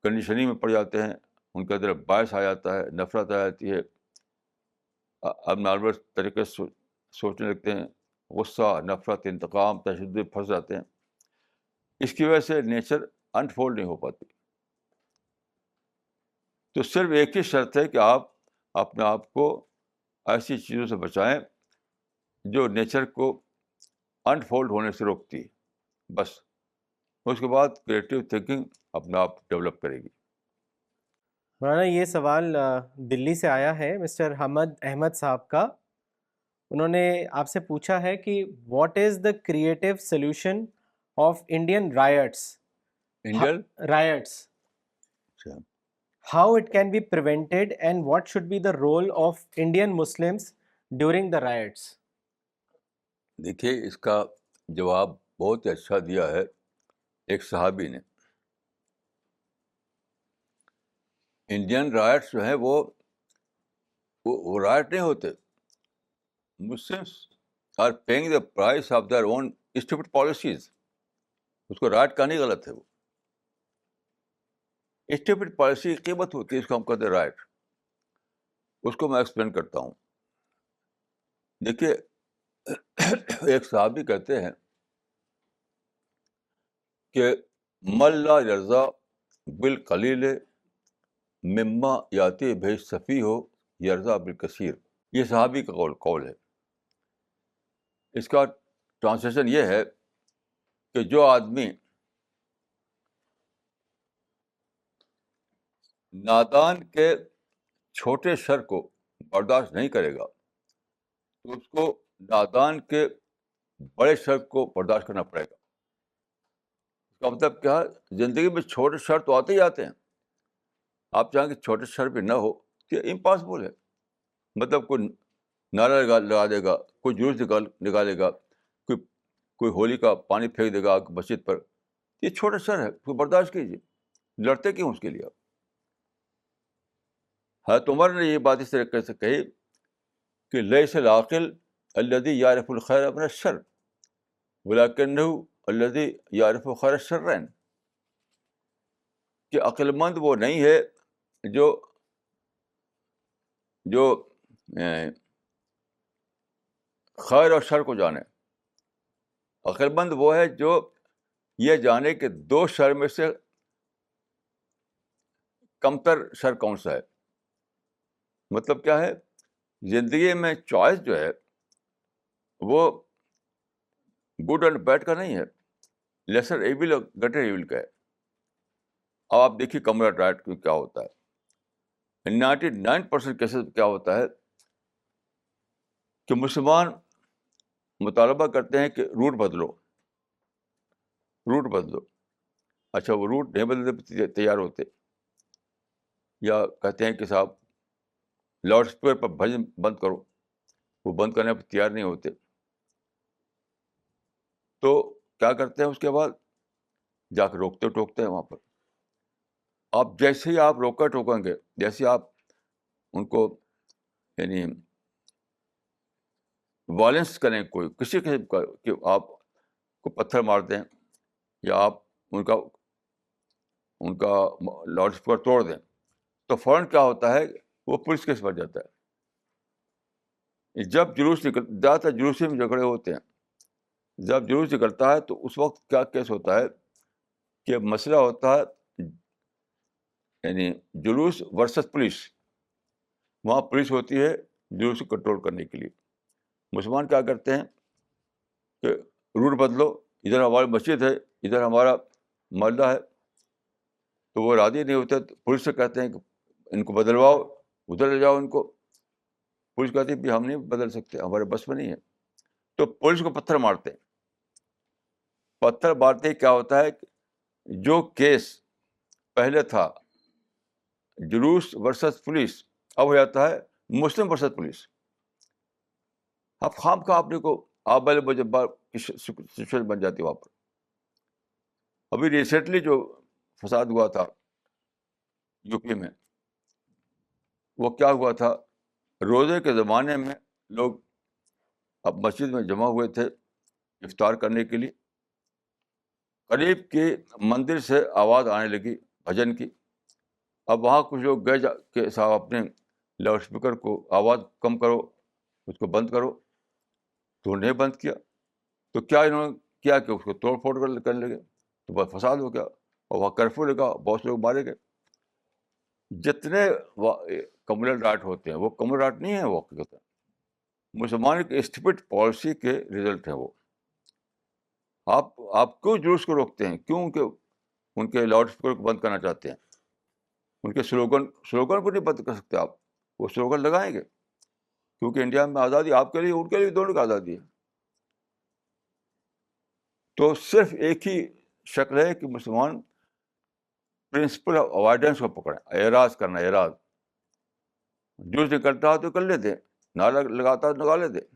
کنڈیشننگ میں پڑ جاتے ہیں، ان کے اندر باعث آ جاتا ہے، نفرت آ جاتی ہے، اب نارمل طریقے سے سوچنے لگتے ہیں، غصہ، نفرت، انتقام، تشدد پھنس جاتے ہیں. اس کی وجہ سے نیچر انفولڈ نہیں ہو پاتی. تو صرف ایک ہی شرط ہے کہ آپ اپنے آپ کو ایسی چیزوں سے بچائیں جو نیچر کو انفولڈ ہونے سے روکتی ہے. بس اس کے بعد کریٹیو تھنکنگ اپنے آپ ڈیولپ کرے گی. مولانا یہ سوال دلی سے آیا ہے مسٹر حمد احمد صاحب کا. انہوں نے آپ سے پوچھا ہے کہ what is the creative solution of Indian rights how it can be prevented and what should be the role of Indian Muslims during the riots? دیکھیے اس کا جواب بہت ہی اچھا دیا ہے ایک صحابی نے. انڈین رائٹس جو ہیں وہ رائٹ نہیں ہوتے. Muslims are paying the price of their own stupid policies. اس کو رائٹ کہانی غلط ہے. وہ اسٹوپڈ پالیسی کی قیمت ہوتی ہے، اس کو ہم کہتے ہیں رائٹ. اس کو میں ایکسپلین کرتا ہوں. دیکھیے ایک صحابی کہتے ہیں کہ من لا یرضا بالقلیل مما یاتی بہ صفی ہو یرضا بالکثیر. یہ صحابی کا قول ہے. اس کا ٹرانسلیشن یہ ہے کہ جو آدمی نادان کے چھوٹے شر کو برداشت نہیں کرے گا تو اس کو نادان کے بڑے شر کو برداشت کرنا پڑے گا. اس کا مطلب کیا ہے؟ زندگی میں چھوٹے شر تو آتے ہی آتے ہیں. آپ چاہیں کہ چھوٹے شر بھی نہ ہو یہ امپاسبل ہے. مطلب کوئی نعرہ لگا دے گا, کوئی جلوس نکالے گا, کوئی ہولی کا پانی پھینک دے گا مسجد پر, یہ چھوٹا شر ہے, اس کو برداشت کیجیے. لڑتے کیوں اس کے لیے؟ حضرت عمر نے یہ بات اس طریقے سے کہی کہ لیس العاقل الذی یعرف الخیر من الشر ولکنہ الذی یعرف خیر الشرین, کہ عقل مند وہ نہیں ہے جو خیر اور شر کو جانے. عقل مند وہ ہے جو یہ جانے کہ دو شر میں سے کمتر شر کون سا ہے. مطلب کیا ہے؟ زندگی میں چوائس جو ہے وہ گڈ اینڈ بیڈ کا نہیں ہے, لیسر ایول اور گریٹر ایول کا ہے. اب آپ دیکھیے کمرہ رائٹ کیا ہوتا ہے. 99% کیسز کیا ہوتا ہے کہ مسلمان مطالبہ کرتے ہیں کہ روٹ بدلو. اچھا وہ روٹ نہیں بدلنے تیار ہوتے, یا کہتے ہیں کہ صاحب لاؤڈ اسپیکر پر بھجن بند کرو, وہ بند کرنے پر تیار نہیں ہوتے. تو کیا کرتے ہیں اس کے بعد؟ جا کے روکتے ٹوکتے ہیں وہاں پر. آپ جیسے ہی آپ روکا ٹوکیں گے, جیسے آپ ان کو یعنی وائلنس کریں, کوئی کسی قسم کا کہ آپ کو پتھر مار دیں یا آپ ان کا لاؤڈ اسپیکر توڑ دیں, تو فوراً کیا ہوتا ہے, وہ پولیس کیس بن جاتا ہے. جب جلوس زیادہ تر جلوس میں جھگڑے ہوتے ہیں. جب جلوس نکلتا ہے تو اس وقت کیا کیس ہوتا ہے کہ مسئلہ ہوتا ہے یعنی جلوس ورسس پولیس. وہاں پولیس ہوتی ہے جلوس کو کنٹرول کرنے کے لیے. مسلمان کیا کرتے ہیں کہ روٹ بدلو, ادھر ہماری مسجد ہے, ادھر ہمارا محلہ ہے, تو وہ راضی نہیں ہوتے, تو پولیس سے کہتے ہیں کہ ان کو بدلواؤ, ادھر لے جاؤ ان کو. پولیس کہتی ہے بھی ہم نہیں بدل سکتے, ہمارے بس میں نہیں ہے. تو پولیس کو پتھر مارتے ہیں. پتھر مارتے ہی کیا ہوتا ہے کہ جو کیس پہلے تھا جلوس ورسس پولیس, اب ہو جاتا ہے مسلم ورسس پولیس. اب خام کا آپ نے کو آبل مجبار کی سچویشن بن جاتی ہے وہاں پر. ابھی ریسنٹلی جو فساد ہوا تھا یو پی میں, وہ کیا ہوا تھا, روزے کے زمانے میں لوگ اب مسجد میں جمع ہوئے تھے افطار کرنے کے لیے. قریب کی مندر سے آواز آنے لگی بھجن کی. اب وہاں کچھ لوگ گئے کہ صاحب اپنے لاؤڈ اسپیکر کو آواز کم کرو, اس کو بند کرو. تو انہوں نے بند کیا. تو کیا انہوں نے کیا کہ اس کو توڑ پھوڑ کرنے لگے, تو بہت فساد ہو گیا, اور وہاں کرفیو لگا, بہت لوگ مارے گئے. جتنے کمیونل رائٹ ہوتے ہیں وہ کمیونل رائٹ نہیں ہے, وہ حقیقت ہے مسلمان کی اسٹپڈ پالیسی کے رزلٹ ہے وہ. آپ کیوں جلوس کو روکتے ہیں؟ کیوں کہ ان کے لاؤڈ اسپیکر کو بند کرنا چاہتے ہیں. ان کے سلوگن کو نہیں بند کر سکتے آپ. وہ سلوگن لگائیں گے کیونکہ انڈیا میں آزادی آپ کے لیے, ان کے لیے دونوں کی آزادی ہے. تو صرف ایک ہی شکل ہے کہ مسلمان پرنسپل آف اوائڈنس کو پکڑیں, اعراض کرنا. اعراض جلوس نکلتا ہے تو کر لیتے, نعرہ لگاتا ہے تو لگا لیتے.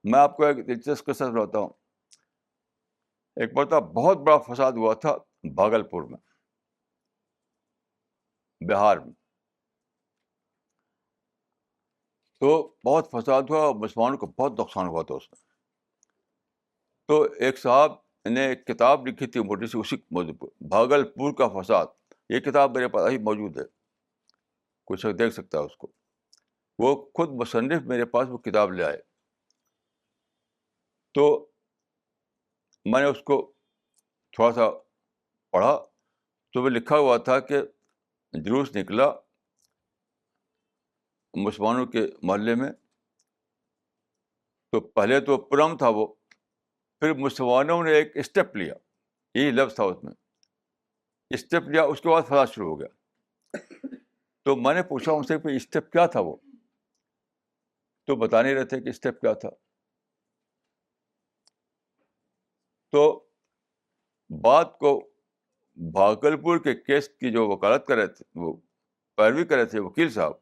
میں آپ کو ایک دلچسپ قصہ سناتا ہوں. ایک مرتبہ بہت بڑا فساد ہوا تھا بھاگلپور میں, بہار میں. تو بہت فساد ہوا اور مسلمانوں کو بہت نقصان ہوا تھا اس میں. تو ایک صاحب نے ایک کتاب لکھی تھی موٹی سی اسی موضوع پر, بھاگلپور کا فساد. یہ کتاب میرے پاس ہی موجود ہے, کچھ دیکھ سکتا ہے اس کو. وہ خود مصنف میرے پاس وہ کتاب لے آئے. تو میں نے اس کو تھوڑا سا پڑھا, تو وہ لکھا ہوا تھا کہ جلوس نکلا مسلمانوں کے محلے میں, تو پہلے تو پرم تھا وہ، پھر مسلمانوں نے ایک اسٹیپ لیا، یہی لفظ تھا اس میں، اسٹیپ لیا، اس کے بعد فساد شروع ہو گیا. تو میں نے پوچھا ان سے کہ اسٹیپ کیا تھا وہ، تو بتا نہیں رہے تھے کہ اسٹیپ کیا تھا. تو بات کو بھاگلپور کے کیس کی جو وکالت کر رہے تھے، وہ پیروی کر رہے تھے وکیل صاحب،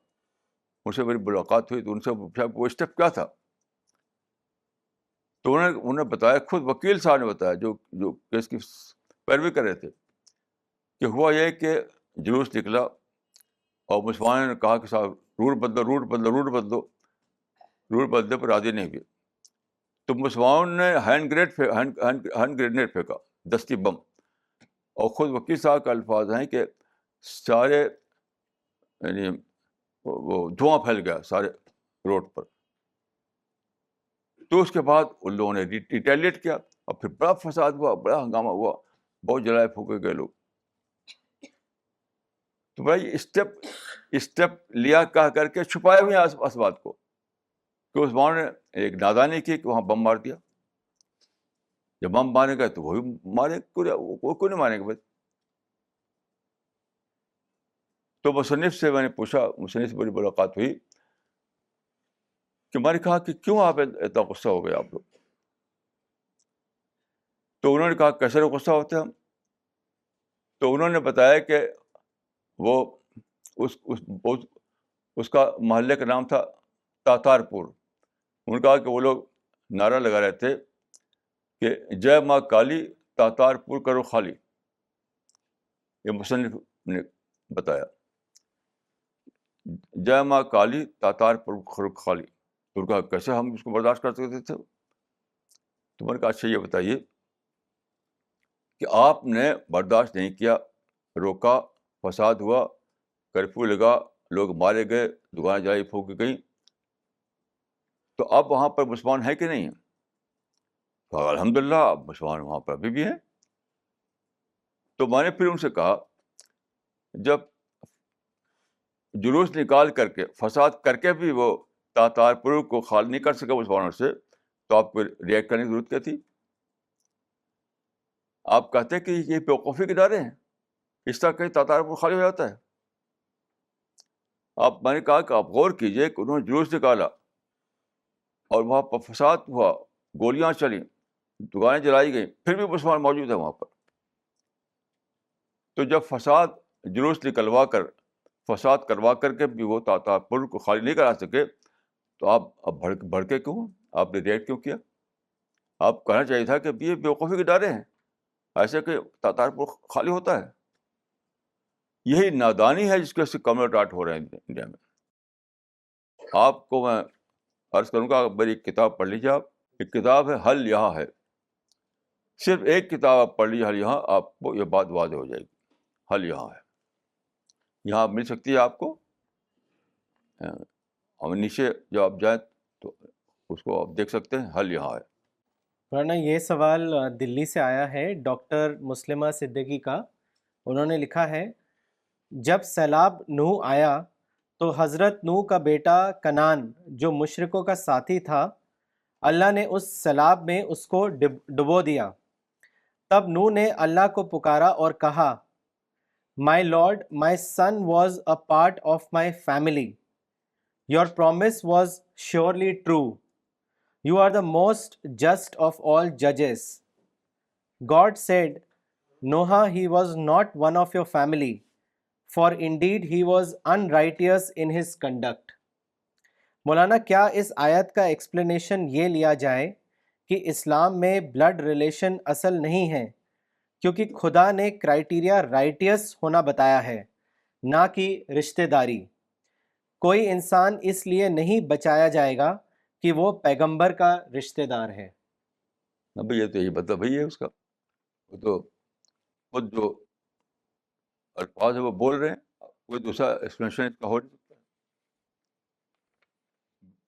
ان سے میری ملاقات ہوئی تو ان سے پوچھا وہ اسٹیپ کیا تھا. تو انہوں نے بتایا، خود وکیل صاحب نے بتایا جو کیس کی پیروی کر رہے تھے، کہ ہوا یہ کہ جلوس نکلا اور مسلمانوں نے کہا کہ صاحب رول بدلو، رول بدلو، رول بدلو. رول بدلنے پر راضی نہیں ہوئے تو مسلمانوں نے ہینڈ گرینیڈ پھینکا، دستی بم. اور خود وکیل صاحب کا الفاظ ہیں کہ سارے یعنی وہ دھواں پھیل گیا سارے روڈ پر. تو اس کے بعد ان لوگوں نے ریٹیلیٹ کیا اور پھر بڑا فساد ہوا، بڑا ہنگامہ ہوا، بہت جلائے پھونکے گئے لوگ. تو بھائی اسٹیپ لیا کہہ کر کے چھپائے ہوئے اس بات کو کہ اس نے ایک نادانی کی کہ وہاں بم مار دیا. جب بم مارے گئے تو وہی مارے، کوئی نہیں مارے گا بھائی. تو مصنف سے میں نے پوچھا، مصنف سے بڑی ملاقات ہوئی کہ میں نے کہا کہ کیوں آپ اتنا غصہ ہو گئے آپ لوگ. تو انہوں نے کہا کیسے غصہ ہوتے ہیں ہم. تو انہوں نے بتایا کہ وہ اس کا محلے کا نام تھا تاتار پور. انہوں نے کہا کہ وہ لوگ نعرہ لگا رہے تھے کہ جے ماں کالی تاتار پور کرو خالی. یہ مصنف نے بتایا، جے ماں کالی تاتار پور کرو خالی. تو کہا کیسے ہم اس کو برداشت کر سکتے تھے. تو میں نے کہا اچھا یہ بتائیے کہ آپ نے برداشت نہیں کیا، روکا، فساد ہوا، کرفیو لگا، لوگ مارے گئے، دکانیں جلائی پھونکی گئیں، تو اب وہاں پر مسلمان ہیں کہ نہیں ہیں؟ کہا الحمدللہ اب مسلمان وہاں پر ابھی بھی ہیں. تو میں نے پھر ان سے کہا جب جلوس نکال کر کے فساد کر کے بھی وہ تاتار پور کو خالی نہیں کر سکے مسلمانوں سے، تو آپ کو ریئیکٹ کرنے کی ضرورت کیا تھی؟ آپ کہتے کہ یہ بیوقوفی کے ادارے ہیں، اس طرح کہیں تاتار پور خالی ہو جاتا ہے. میں نے کہا کہ آپ غور کیجئے کہ انہوں نے جلوس نکالا اور وہاں پر فساد ہوا، گولیاں چلیں، دکانیں جلائی گئیں، پھر بھی مسلمان موجود ہیں وہاں پر. تو جب جلوس نکلوا کر فساد کروا کر کے بھی وہ تاتار پور کو خالی نہیں کرا سکے، تو آپ اب بھڑکے کیوں؟ آپ نے ریئیکٹ کیوں کیا؟ آپ کہنا چاہیے تھا کہ یہ بیوقوفی کے ادارے ہیں، ایسے کہ تاتار پور خالی ہوتا ہے. یہی نادانی ہے جس کے سے کمیونٹ آرٹ ہو رہے ہیں انڈیا میں. آپ کو میں عرض کروں گا، میری ایک کتاب پڑھ لیجیے آپ. ایک کتاب ہے حل یہاں ہے. صرف ایک کتاب آپ پڑھ لیجیے حل یہاں، آپ کو یہ بات واضح ہو جائے گی. حل یہاں ہے، یہاں مل سکتی ہے آپ کو. اور نیچے جب آپ جائیں تو اس کو آپ دیکھ سکتے ہیں، حل یہاں ہے. ورنہ یہ سوال دلی سے آیا ہے ڈاکٹر مسلمہ صدیقی کا. انہوں نے لکھا ہے، جب سیلاب نوح آیا تو حضرت نوح کا بیٹا کنان جو مشرکوں کا ساتھی تھا، اللہ نے اس سیلاب میں اس کو ڈبو دیا. تب نوح نے اللہ کو پکارا اور کہا، my lord, my son was a part of my family. Your promise was surely true. You are the most just of all judges. God said, Noah, he was not one of your family, for indeed he was unrighteous in his conduct. مولانا، کیا اس آیت کا explanation یہ لیا جائے کہ اسلام میں blood relation اصل نہیں ہے، کیونکہ خدا نے کرائیٹیریا رائٹیس ہونا بتایا ہے، نہ کہ رشتہ داری. کوئی انسان اس لیے نہیں بچایا جائے گا کہ وہ پیغمبر کا رشتہ دار ہے. یہ تو یہی مطلب ہے اس کا. وہ تو خود جو الفاظ ہے وہ بول رہے ہیں، کوئی دوسرا ایکسپلینیشن اس کا ہو نہیں سکتا.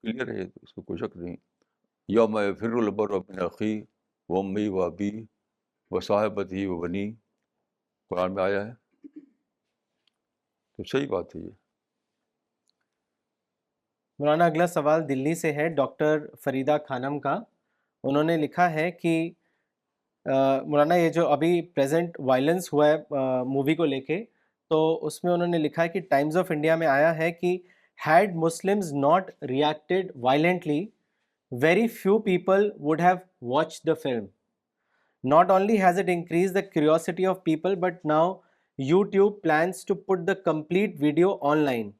کلیئر ہے، اس کو کوئی شک نہیں. یوم یفر المرء من اخیہ وامیہ وابیہ وصاحبتہ وبنیہ، قرآن میں آیا ہے. تو صحیح بات ہے یہ. مولانا اگلا سوال دلی سے ہے ڈاکٹر فریدہ خانم کا. انہوں نے لکھا ہے کہ مولانا یہ جو ابھی پریزنٹ وائلنس ہوا ہے مووی کو لے کے، تو اس میں انہوں نے لکھا ہے کہ ٹائمز آف انڈیا میں آیا ہے کہ had Muslims not reacted violently very few people would have watch the film. Not only has it increased the curiosity of people, but now YouTube plans to put the complete video online.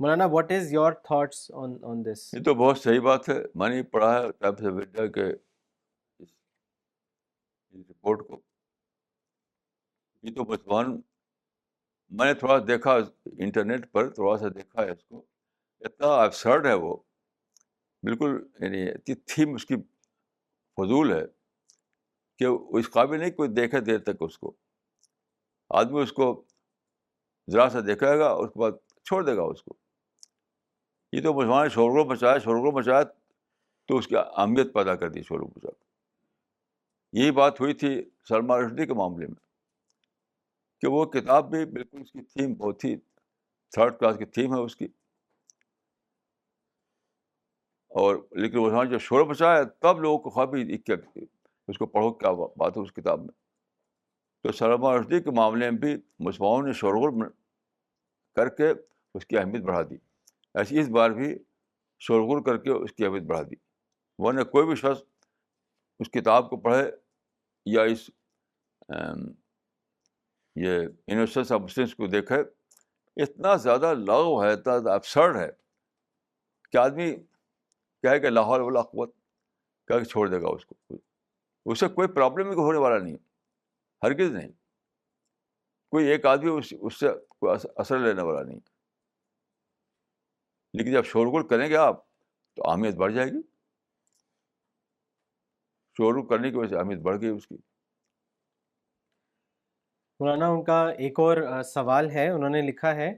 Maulana, what is your thoughts on this? یہ تو بہت صحیح بات ہے. میں نے پڑھا ہے ٹائمس آف انڈیا کے اس رپورٹ کو. یہ تو مسلمان، میں نے تھوڑا دیکھا انٹرنیٹ پر، تھوڑا سا دیکھا ہے اس کو. اتنا ابسرڈ ہے وہ، بالکل یعنی اتنی تھیم اس کی فضول ہے کہ اس قابل نہیں کوئی دیکھے دیر تک اس کو. آدمی اس کو ذرا سا دیکھے گا، اس کے بعد چھوڑ دے گا اس کو. یہ تو مسلمان نے شورگل مچایا تو اس کی اہمیت پیدا کر دی شورگل مچا. یہی بات ہوئی تھی سلمان رشدی کے معاملے میں کہ وہ کتاب بھی بالکل اس کی تھیم بہت ہی تھرڈ کلاس کی تھیم ہے اس کی، اور لیکن مسلمان جو شور مچایا تب لوگوں کو خواب اس کو پڑھو کیا بات ہے اس کتاب میں. تو سلمان رشدی کے معاملے میں بھی مسلمانوں نے شورغل کر کے اس کی اہمیت بڑھا دی. ایسی اس بار بھی شورغل کر کے اس کی اہمیت بڑھا دی. ورنہ کوئی بھی شخص اس کتاب کو پڑھے یا اس یہ انوسنس آف مسلمس کو دیکھے، اتنا زیادہ لغو ہے، اتنا زیادہ ابسرڈ ہے کہ آدمی کہے کہ لا حول ولا قوت کہہ کے چھوڑ دے گا اس کو. اس سے کوئی پرابلم ہونے والا نہیں، ہرگز نہیں. کوئی ایک آدمی اس سے کوئی اثر لینے والا نہیں. لیکن جب شورغل کریں گے آپ تو اہمیت بڑھ جائے گی. شورغل کرنے کی وجہ سے اہمیت بڑھ گئی اس کی. مولانا ان کا ایک اور سوال ہے. انہوں نے لکھا ہے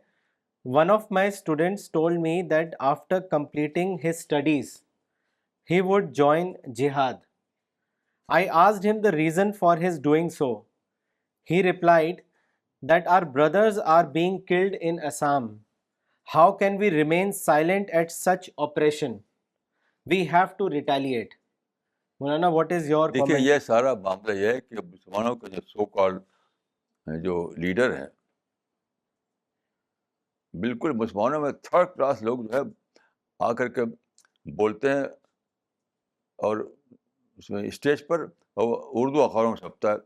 one of my students told me that after completing his studies he would join جہاد. I asked him the reason for his doing so. He replied that our brothers are being killed in Assam. How can we remain silent at such oppression? We have to retaliate. Maulana, what is your دیکھیے comment? یہ سارا معاملہ یہ ہے کہ مسلمانوں کے جو سو کالڈ جو لیڈر ہیں، بالکل مسلمانوں میں تھرڈ کلاس لوگ جو ہے آ کر کے بولتے ہیں، اور اس میں اسٹیج پر اردو اخباروں میں چھپتا ہے.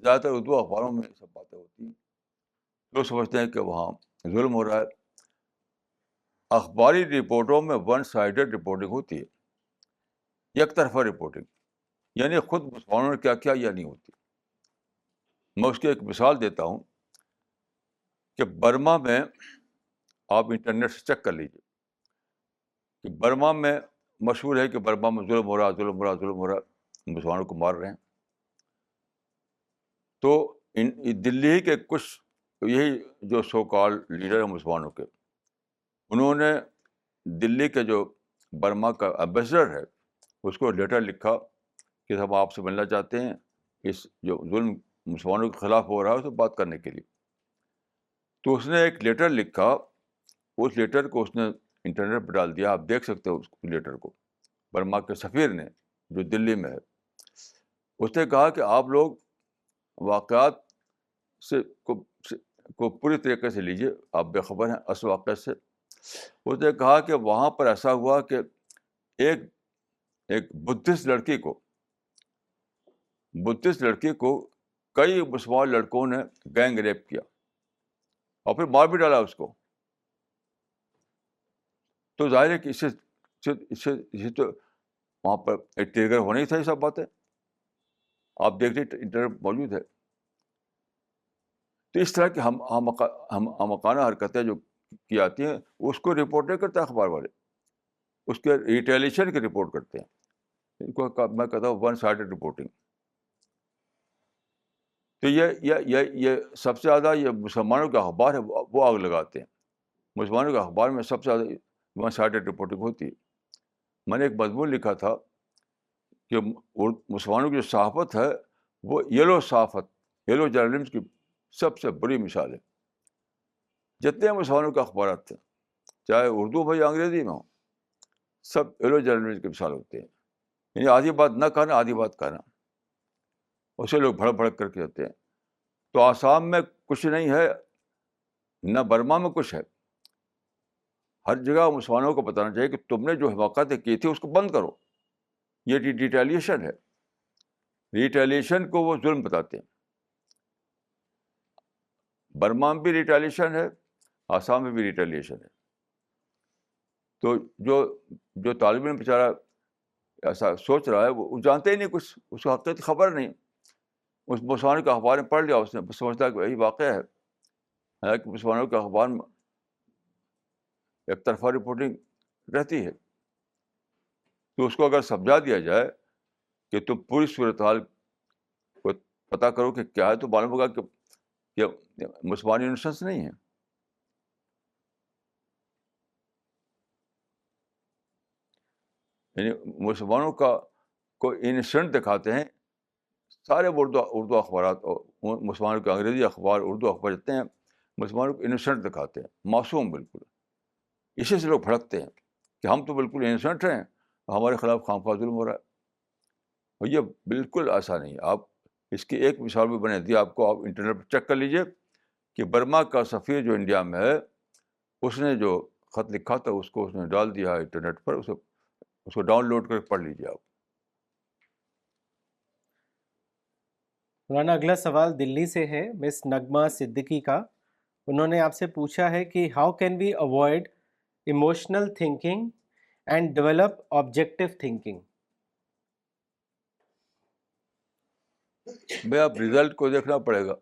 زیادہ تر اردو اخباروں میں سب باتیں ہوتی ہیں. لوگ سمجھتے ہیں کہ وہاں ظلم ہو رہا ہے. اخباری رپورٹوں میں ون سائڈڈ رپورٹنگ ہوتی ہے، یک طرفہ رپورٹنگ، یعنی خود مسلمانوں نے کیا کیا یا نہیں ہوتی. میں اس کی ایک مثال دیتا ہوں کہ برما میں آپ انٹرنیٹ سے چیک کر لیجیے کہ برما میں مشہور ہے کہ برما میں ظلم ہو رہا، مسلمانوں کو مار رہے ہیں. تو دلی ہی کے کچھ یہی جو سو کال لیڈر ہیں مسلمانوں کے، انہوں نے دلی کے جو برما کا ایمبیسڈر ہے اس کو لیٹر لکھا کہ ہم آپ سے ملنا چاہتے ہیں، اس جو ظلم مسلمانوں کے خلاف ہو رہا ہے اس سے بات کرنے کے لیے. تو اس نے ایک لیٹر لکھا، اس لیٹر کو اس نے انٹرنیٹ پہ ڈال دیا. آپ دیکھ سکتے ہو اس لیٹر کو. برما کے سفیر نے جو دلی میں ہے، اس نے کہا کہ آپ لوگ واقعات سے کو پوری طریقے سے لیجیے، آپ بے خبر ہیں اصل واقعات سے. اس نے کہا کہ وہاں پر ایسا ہوا کہ ایک بدھسٹ لڑکی کو کئی مسلمان لڑکوں نے گینگ ریپ کیا اور پھر مار بھی ڈالا اس کو. تو ظاہر ہے کہ اس سے تو وہاں پر ایک ٹریگر ہونا ہی تھا. یہ سب باتیں آپ دیکھ لیجیے، انٹرنیٹ موجود ہے. تو اس طرح کی ہمکانہ حرکتیں جو کی جاتی ہیں اس کو رپورٹ نہیں کرتے اخبار والے، اس کے ریٹیلیشن کی رپورٹ کرتے ہیں. ان کو میں کہتا ہوں ون سائڈڈ رپورٹنگ. تو یہ سب سے زیادہ یہ مسلمانوں کے اخبار ہے وہ آگ لگاتے ہیں. مسلمانوں کے اخبار میں سب سے زیادہ ون سائڈڈ رپورٹنگ ہوتی ہے. میں نے ایک مضمون لکھا تھا کہ مسلمانوں کی جو صحافت ہے وہ یلو جرنلزم کی سب سے بڑی مثال ہے. جتنے مسلمانوں کے اخبارات تھے چاہے اردو ہو یا انگریزی میں ہو، سب ایلو جرنلزم کی مثال ہوتے ہیں. یعنی آدھی بات نہ کہنا، آدھی بات کہنا، اسے لوگ بھڑک بھڑک کر کے ہوتے ہیں. تو آسام میں کچھ نہیں ہے، نہ برما میں کچھ ہے. ہر جگہ مسلمانوں کو بتانا چاہیے کہ تم نے جو حماقتیں کی تھی اس کو بند کرو. یہ ریٹیلیشن ہے. ریٹیلیشن کو وہ ظلم بتاتے ہیں. برما میں بھی ریٹیلیشن ہے، آسام میں بھی ریٹیلیشن ہے. تو جو طالب علم بیچارہ ایسا سوچ رہا ہے، وہ جانتے ہی نہیں کچھ، اس کو حقیقت خبر نہیں. اس مسلمانوں کے اخبار میں پڑھ لیا اس نے، سمجھتا ہے کہ یہی واقعہ ہے. حالانکہ مسلمانوں کے اخبار میں ایک طرفہ رپورٹنگ رہتی ہے. تو اس کو اگر سمجھا دیا جائے کہ تم پوری صورتحال کو پتہ کرو کہ کیا ہے، تو معلوم ہوگا کہ مسلمان انسنس نہیں ہے. یعنی مسلمانوں کو انسنٹ دکھاتے ہیں سارے اردو اخبارات، اور مسلمانوں کے انگریزی اخبار، اردو اخبار جتنے ہیں، مسلمانوں کو انسنٹ دکھاتے ہیں، معصوم بالکل. اسی سے لوگ بھڑکتے ہیں کہ ہم تو بالکل انسنٹ ہیں، ہمارے خلاف خامخواہ ظلم ہو رہا ہے. اور یہ بالکل ایسا نہیں. آپ اس کی ایک مثال بھی بنا دی آپ کو. آپ انٹرنیٹ پہ چیک کر لیجیے کہ برما کا سفیر جو انڈیا میں ہے، اس نے جو خط لکھا تھا اس کو اس نے ڈال دیا انٹرنیٹ پر. اس کو ڈاؤن لوڈ کر کے پڑھ لیجیے آپ. مولانا اگلا سوال دلی سے ہے، مس نغمہ صدیقی کا. انہوں نے آپ سے پوچھا ہے کہ how can we avoid emotional thinking and develop objective thinking. میں اب رزلٹ کو دیکھنا پڑے گا.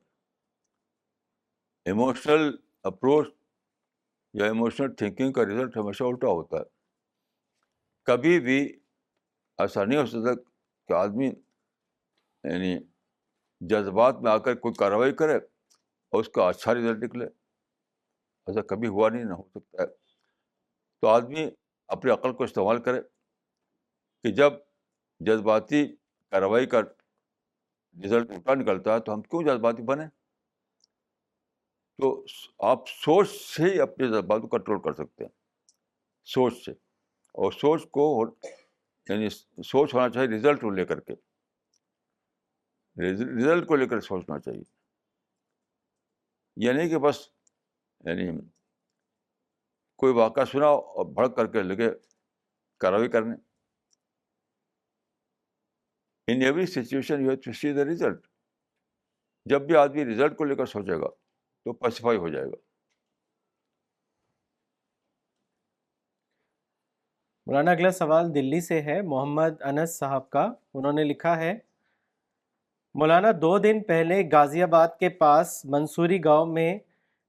ایموشنل اپروچ یا ایموشنل تھنکنگ کا رزلٹ ہمیشہ الٹا ہوتا ہے. کبھی بھی ایسا نہیں ہو سکتا کہ آدمی یعنی جذبات میں آ کر کوئی کارروائی کرے اور اس کا اچھا رزلٹ نکلے. ایسا کبھی ہوا نہیں، نہ ہو سکتا ہے. تو آدمی اپنی عقل کو استعمال کرے کہ جب جذباتی کارروائی کا رزلٹ الٹا نکلتا ہے تو ہم کیوں جذباتی بنیں. تو آپ سوچ سے ہی اپنے جذبات کو کنٹرول کر سکتے ہیں، سوچ سے. اور سوچ کو یعنی سوچ ہونا چاہیے رزلٹ کو لے کر کے، رزلٹ کو لے کر سوچنا چاہیے. یہ نہیں کہ بس یعنی کوئی واقعہ سنا اور بھڑک کر کے لگے کارروائی کرنے. In every situation you have to see the result. جب بھی آدمی رزلٹ کو لے کر سوچے گا تو پیسیفائی ہو جائے گا. مولانا اگلا سوال دلی سے ہے، محمد انس صاحب کا. انہوں نے لکھا ہے، مولانا 2 دن پہلے غازی آباد کے پاس منصوری گاؤں میں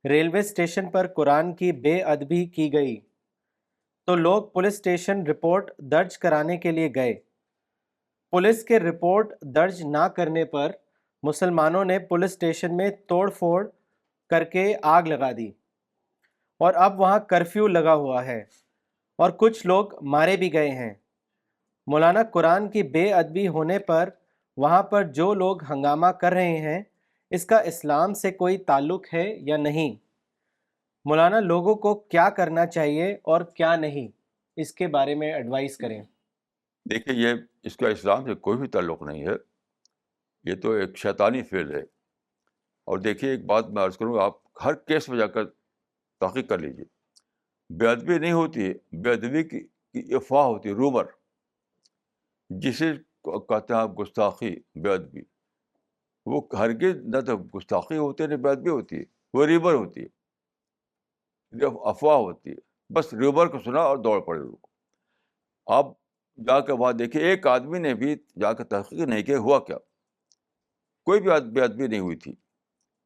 ریلوے اسٹیشن پر قرآن کی بے ادبی کی گئی تو لوگ پولیس اسٹیشن رپورٹ درج کرانے کے لیے گئے. پولیس کے رپورٹ درج نہ کرنے پر مسلمانوں نے پولیس اسٹیشن میں توڑ پھوڑ کر کے آگ لگا دی اور اب وہاں کرفیو لگا ہوا ہے اور کچھ لوگ مارے بھی گئے ہیں. مولانا قرآن کی بے ادبی ہونے پر وہاں پر جو لوگ ہنگامہ کر رہے ہیں اس کا اسلام سے کوئی تعلق ہے یا نہیں؟ مولانا لوگوں کو کیا کرنا چاہیے اور کیا نہیں، اس کے بارے میں ایڈوائز کریں. دیکھیے، اس کا اسلام سے کوئی بھی تعلق نہیں ہے. یہ تو ایک شیطانی فعل ہے. اور دیکھیے ایک بات میں عرض کروں، آپ ہر کیس میں جا کر تحقیق کر لیجیے. بے ادبی نہیں ہوتی ہے، بے ادبی کی افواہ ہوتی ہے، رومر، جسے کہتے ہیں آپ گستاخی، بے ادبی. وہ ہرگز نہ تو گستاخی ہوتی ہے نہ بے ادبی ہوتی ہے، وہ ریبر ہوتی ہے، افواہ ہوتی ہے. بس ریبر کو سنا اور دوڑ پڑے لوگ. آپ جا کے وہاں دیکھیے، ایک آدمی نے بھی جا کے تحقیق نہیں کیا ہوا کیا. کوئی بھی بے ادبی نہیں ہوئی تھی،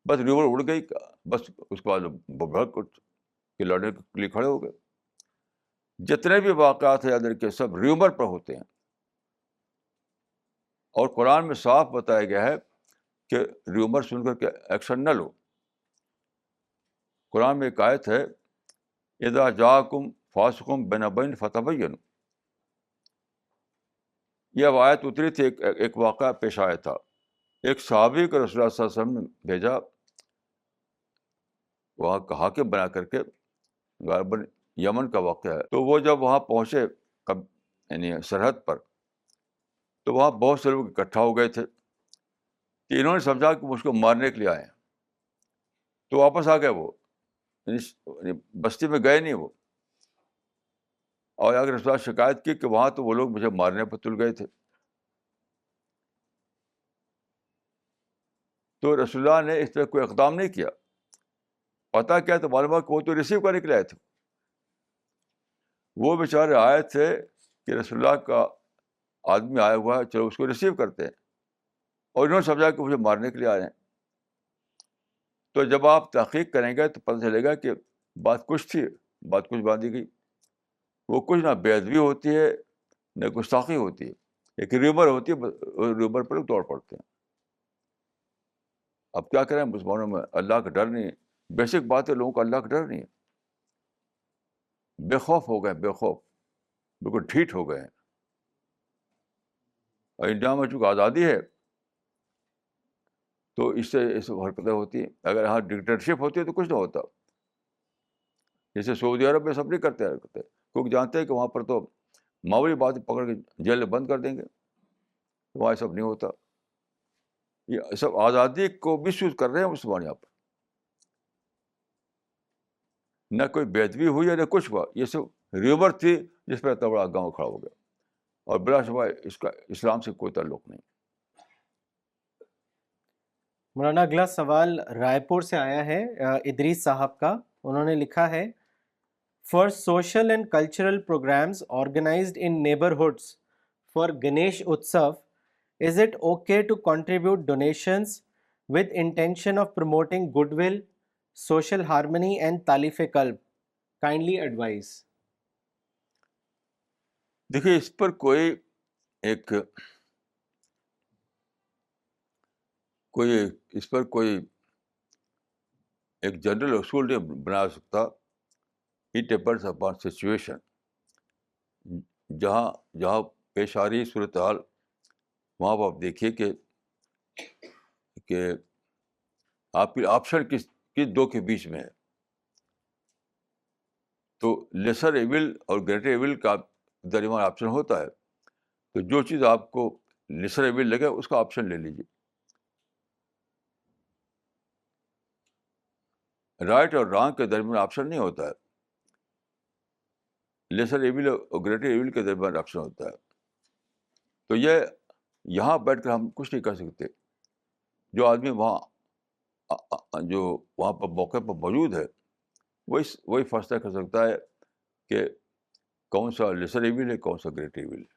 بس ریبر اڑ گئی. بس اس کے بعد بھڑک کے لڑنے کے لیے کھڑے ہو گئے. جتنے بھی واقعات ہیں یاد رکھیے سب ریومر پر ہوتے ہیں. اور قرآن میں صاف بتایا گیا ہے کہ ریومر سن کر کے ایکشن نہ لو. قرآن میں ایک آیت ہے، اذا جاءکم فاسق بنبأ فتبینوا. یہ اب آیت اتری تھی، ایک واقعہ پیش آیا تھا. ایک صحابی کو رسول اللہ صلی اللہ علیہ وسلم نے بھیجا، وہاں کا حاکم بنا کر کے غالباً یمن کا واقعہ ہے. تو وہ جب وہاں پہنچے یعنی سرحد پر, تو وہاں بہت سے لوگ اکٹھا ہو گئے تھے کہ انہوں نے سمجھا کہ مجھ کو مارنے کے لیے آئے ہیں, تو واپس آ گئے وہ, یعنی بستی میں گئے نہیں وہ. اور اگر رسول اللہ شکایت کی کہ وہاں تو وہ لوگ مجھے مارنے پر تل گئے تھے. تو رسول اللہ نے اس پہ کوئی اقدام نہیں کیا. پتہ کیا تو معلوم ہے کہ وہ تو ریسیو کرنے کے لیے آئے تھے. وہ بیچارے آئے تھے کہ رسول اللہ کا آدمی آیا ہوا ہے, چلو اس کو ریسیو کرتے ہیں, اور انہوں نے سمجھا کہ مجھے مارنے کے لیے آئے ہیں. تو جب آپ تحقیق کریں گے تو پتہ چلے گا کہ بات کچھ تھی, بات کچھ باندھی گئی. وہ کچھ نہ بے ادبی ہوتی ہے نہ گستاخی ہوتی ہے, ایک ریومر ہوتی ہے, ریومر پر لوگ دوڑ پڑتے ہیں. اب کیا کریں, مسلمانوں میں اللہ کا ڈر نہیں ہے. بیسک بات ہے, لوگوں کو اللہ کا ڈر نہیں ہے, بے خوف ہو گئے, بے خوف, بالکل ڈھیٹ ہو گئے ہیں. اور انڈیا میں چونکہ آزادی ہے تو اس سے حرکتیں ہوتی ہیں. اگر یہاں ڈکٹیٹرشپ ہوتی ہے تو کچھ نہ ہوتا. جیسے سعودی عرب میں سب نہیں کرتے حرکتیں, کیونکہ جانتے ہیں کہ وہاں پر تو معمولی بات پکڑ کے جیل میں بند کر دیں گے. وہاں سب نہیں ہوتا. یہ سب آزادی کو مس یوز کر رہے ہیں مسلمان یہاں پر. نہ کوئی بے ادبی ہوئی ہے نہ کچھ ہوا, یہ سب ریور تھی جس پہ اتنا بڑا گاؤں کھڑا ہو گیا, اور بلا شبہ اس کا اسلام سے کوئی تعلق نہیں. مولانا اگلا سوال رائے پور سے آیا ہے, ادریس صاحب کا. انہوں نے لکھا ہے, for social and cultural programmes organised in neighbourhoods for Ganesh Utsav, is it okay to contribute donations with intention of promoting goodwill, social harmony and talif qalb? Kindly advise. دیکھیے, اس پر کوئی ایک جنرل اصول نہیں بنا سکتا. It depends upon situation. جہاں پیش آ رہی صورتحال وہاں پر آپ دیکھیے کہ آپ کی آپشن کس دو کے بیچ میں ہے. تو لیسر ایول اور گریٹر ایول کا درمیان آپشن ہوتا ہے. تو جو چیز آپ کو لیسر ایول لگے اس کا آپشن لے لیجیے. رائٹ اور رانگ کے درمیان آپشن نہیں ہوتا ہے, لیسر ایول اور گریٹر ایول کے درمیان آپشن ہوتا ہے. تو یہاں بیٹھ کر ہم کچھ نہیں کر سکتے. جو آدمی وہاں پر موقع پر موجود ہے وہی فیصلہ کر سکتا ہے کہ کون سا لیسر ایول ہے, کون سا گریٹر ایول ہے.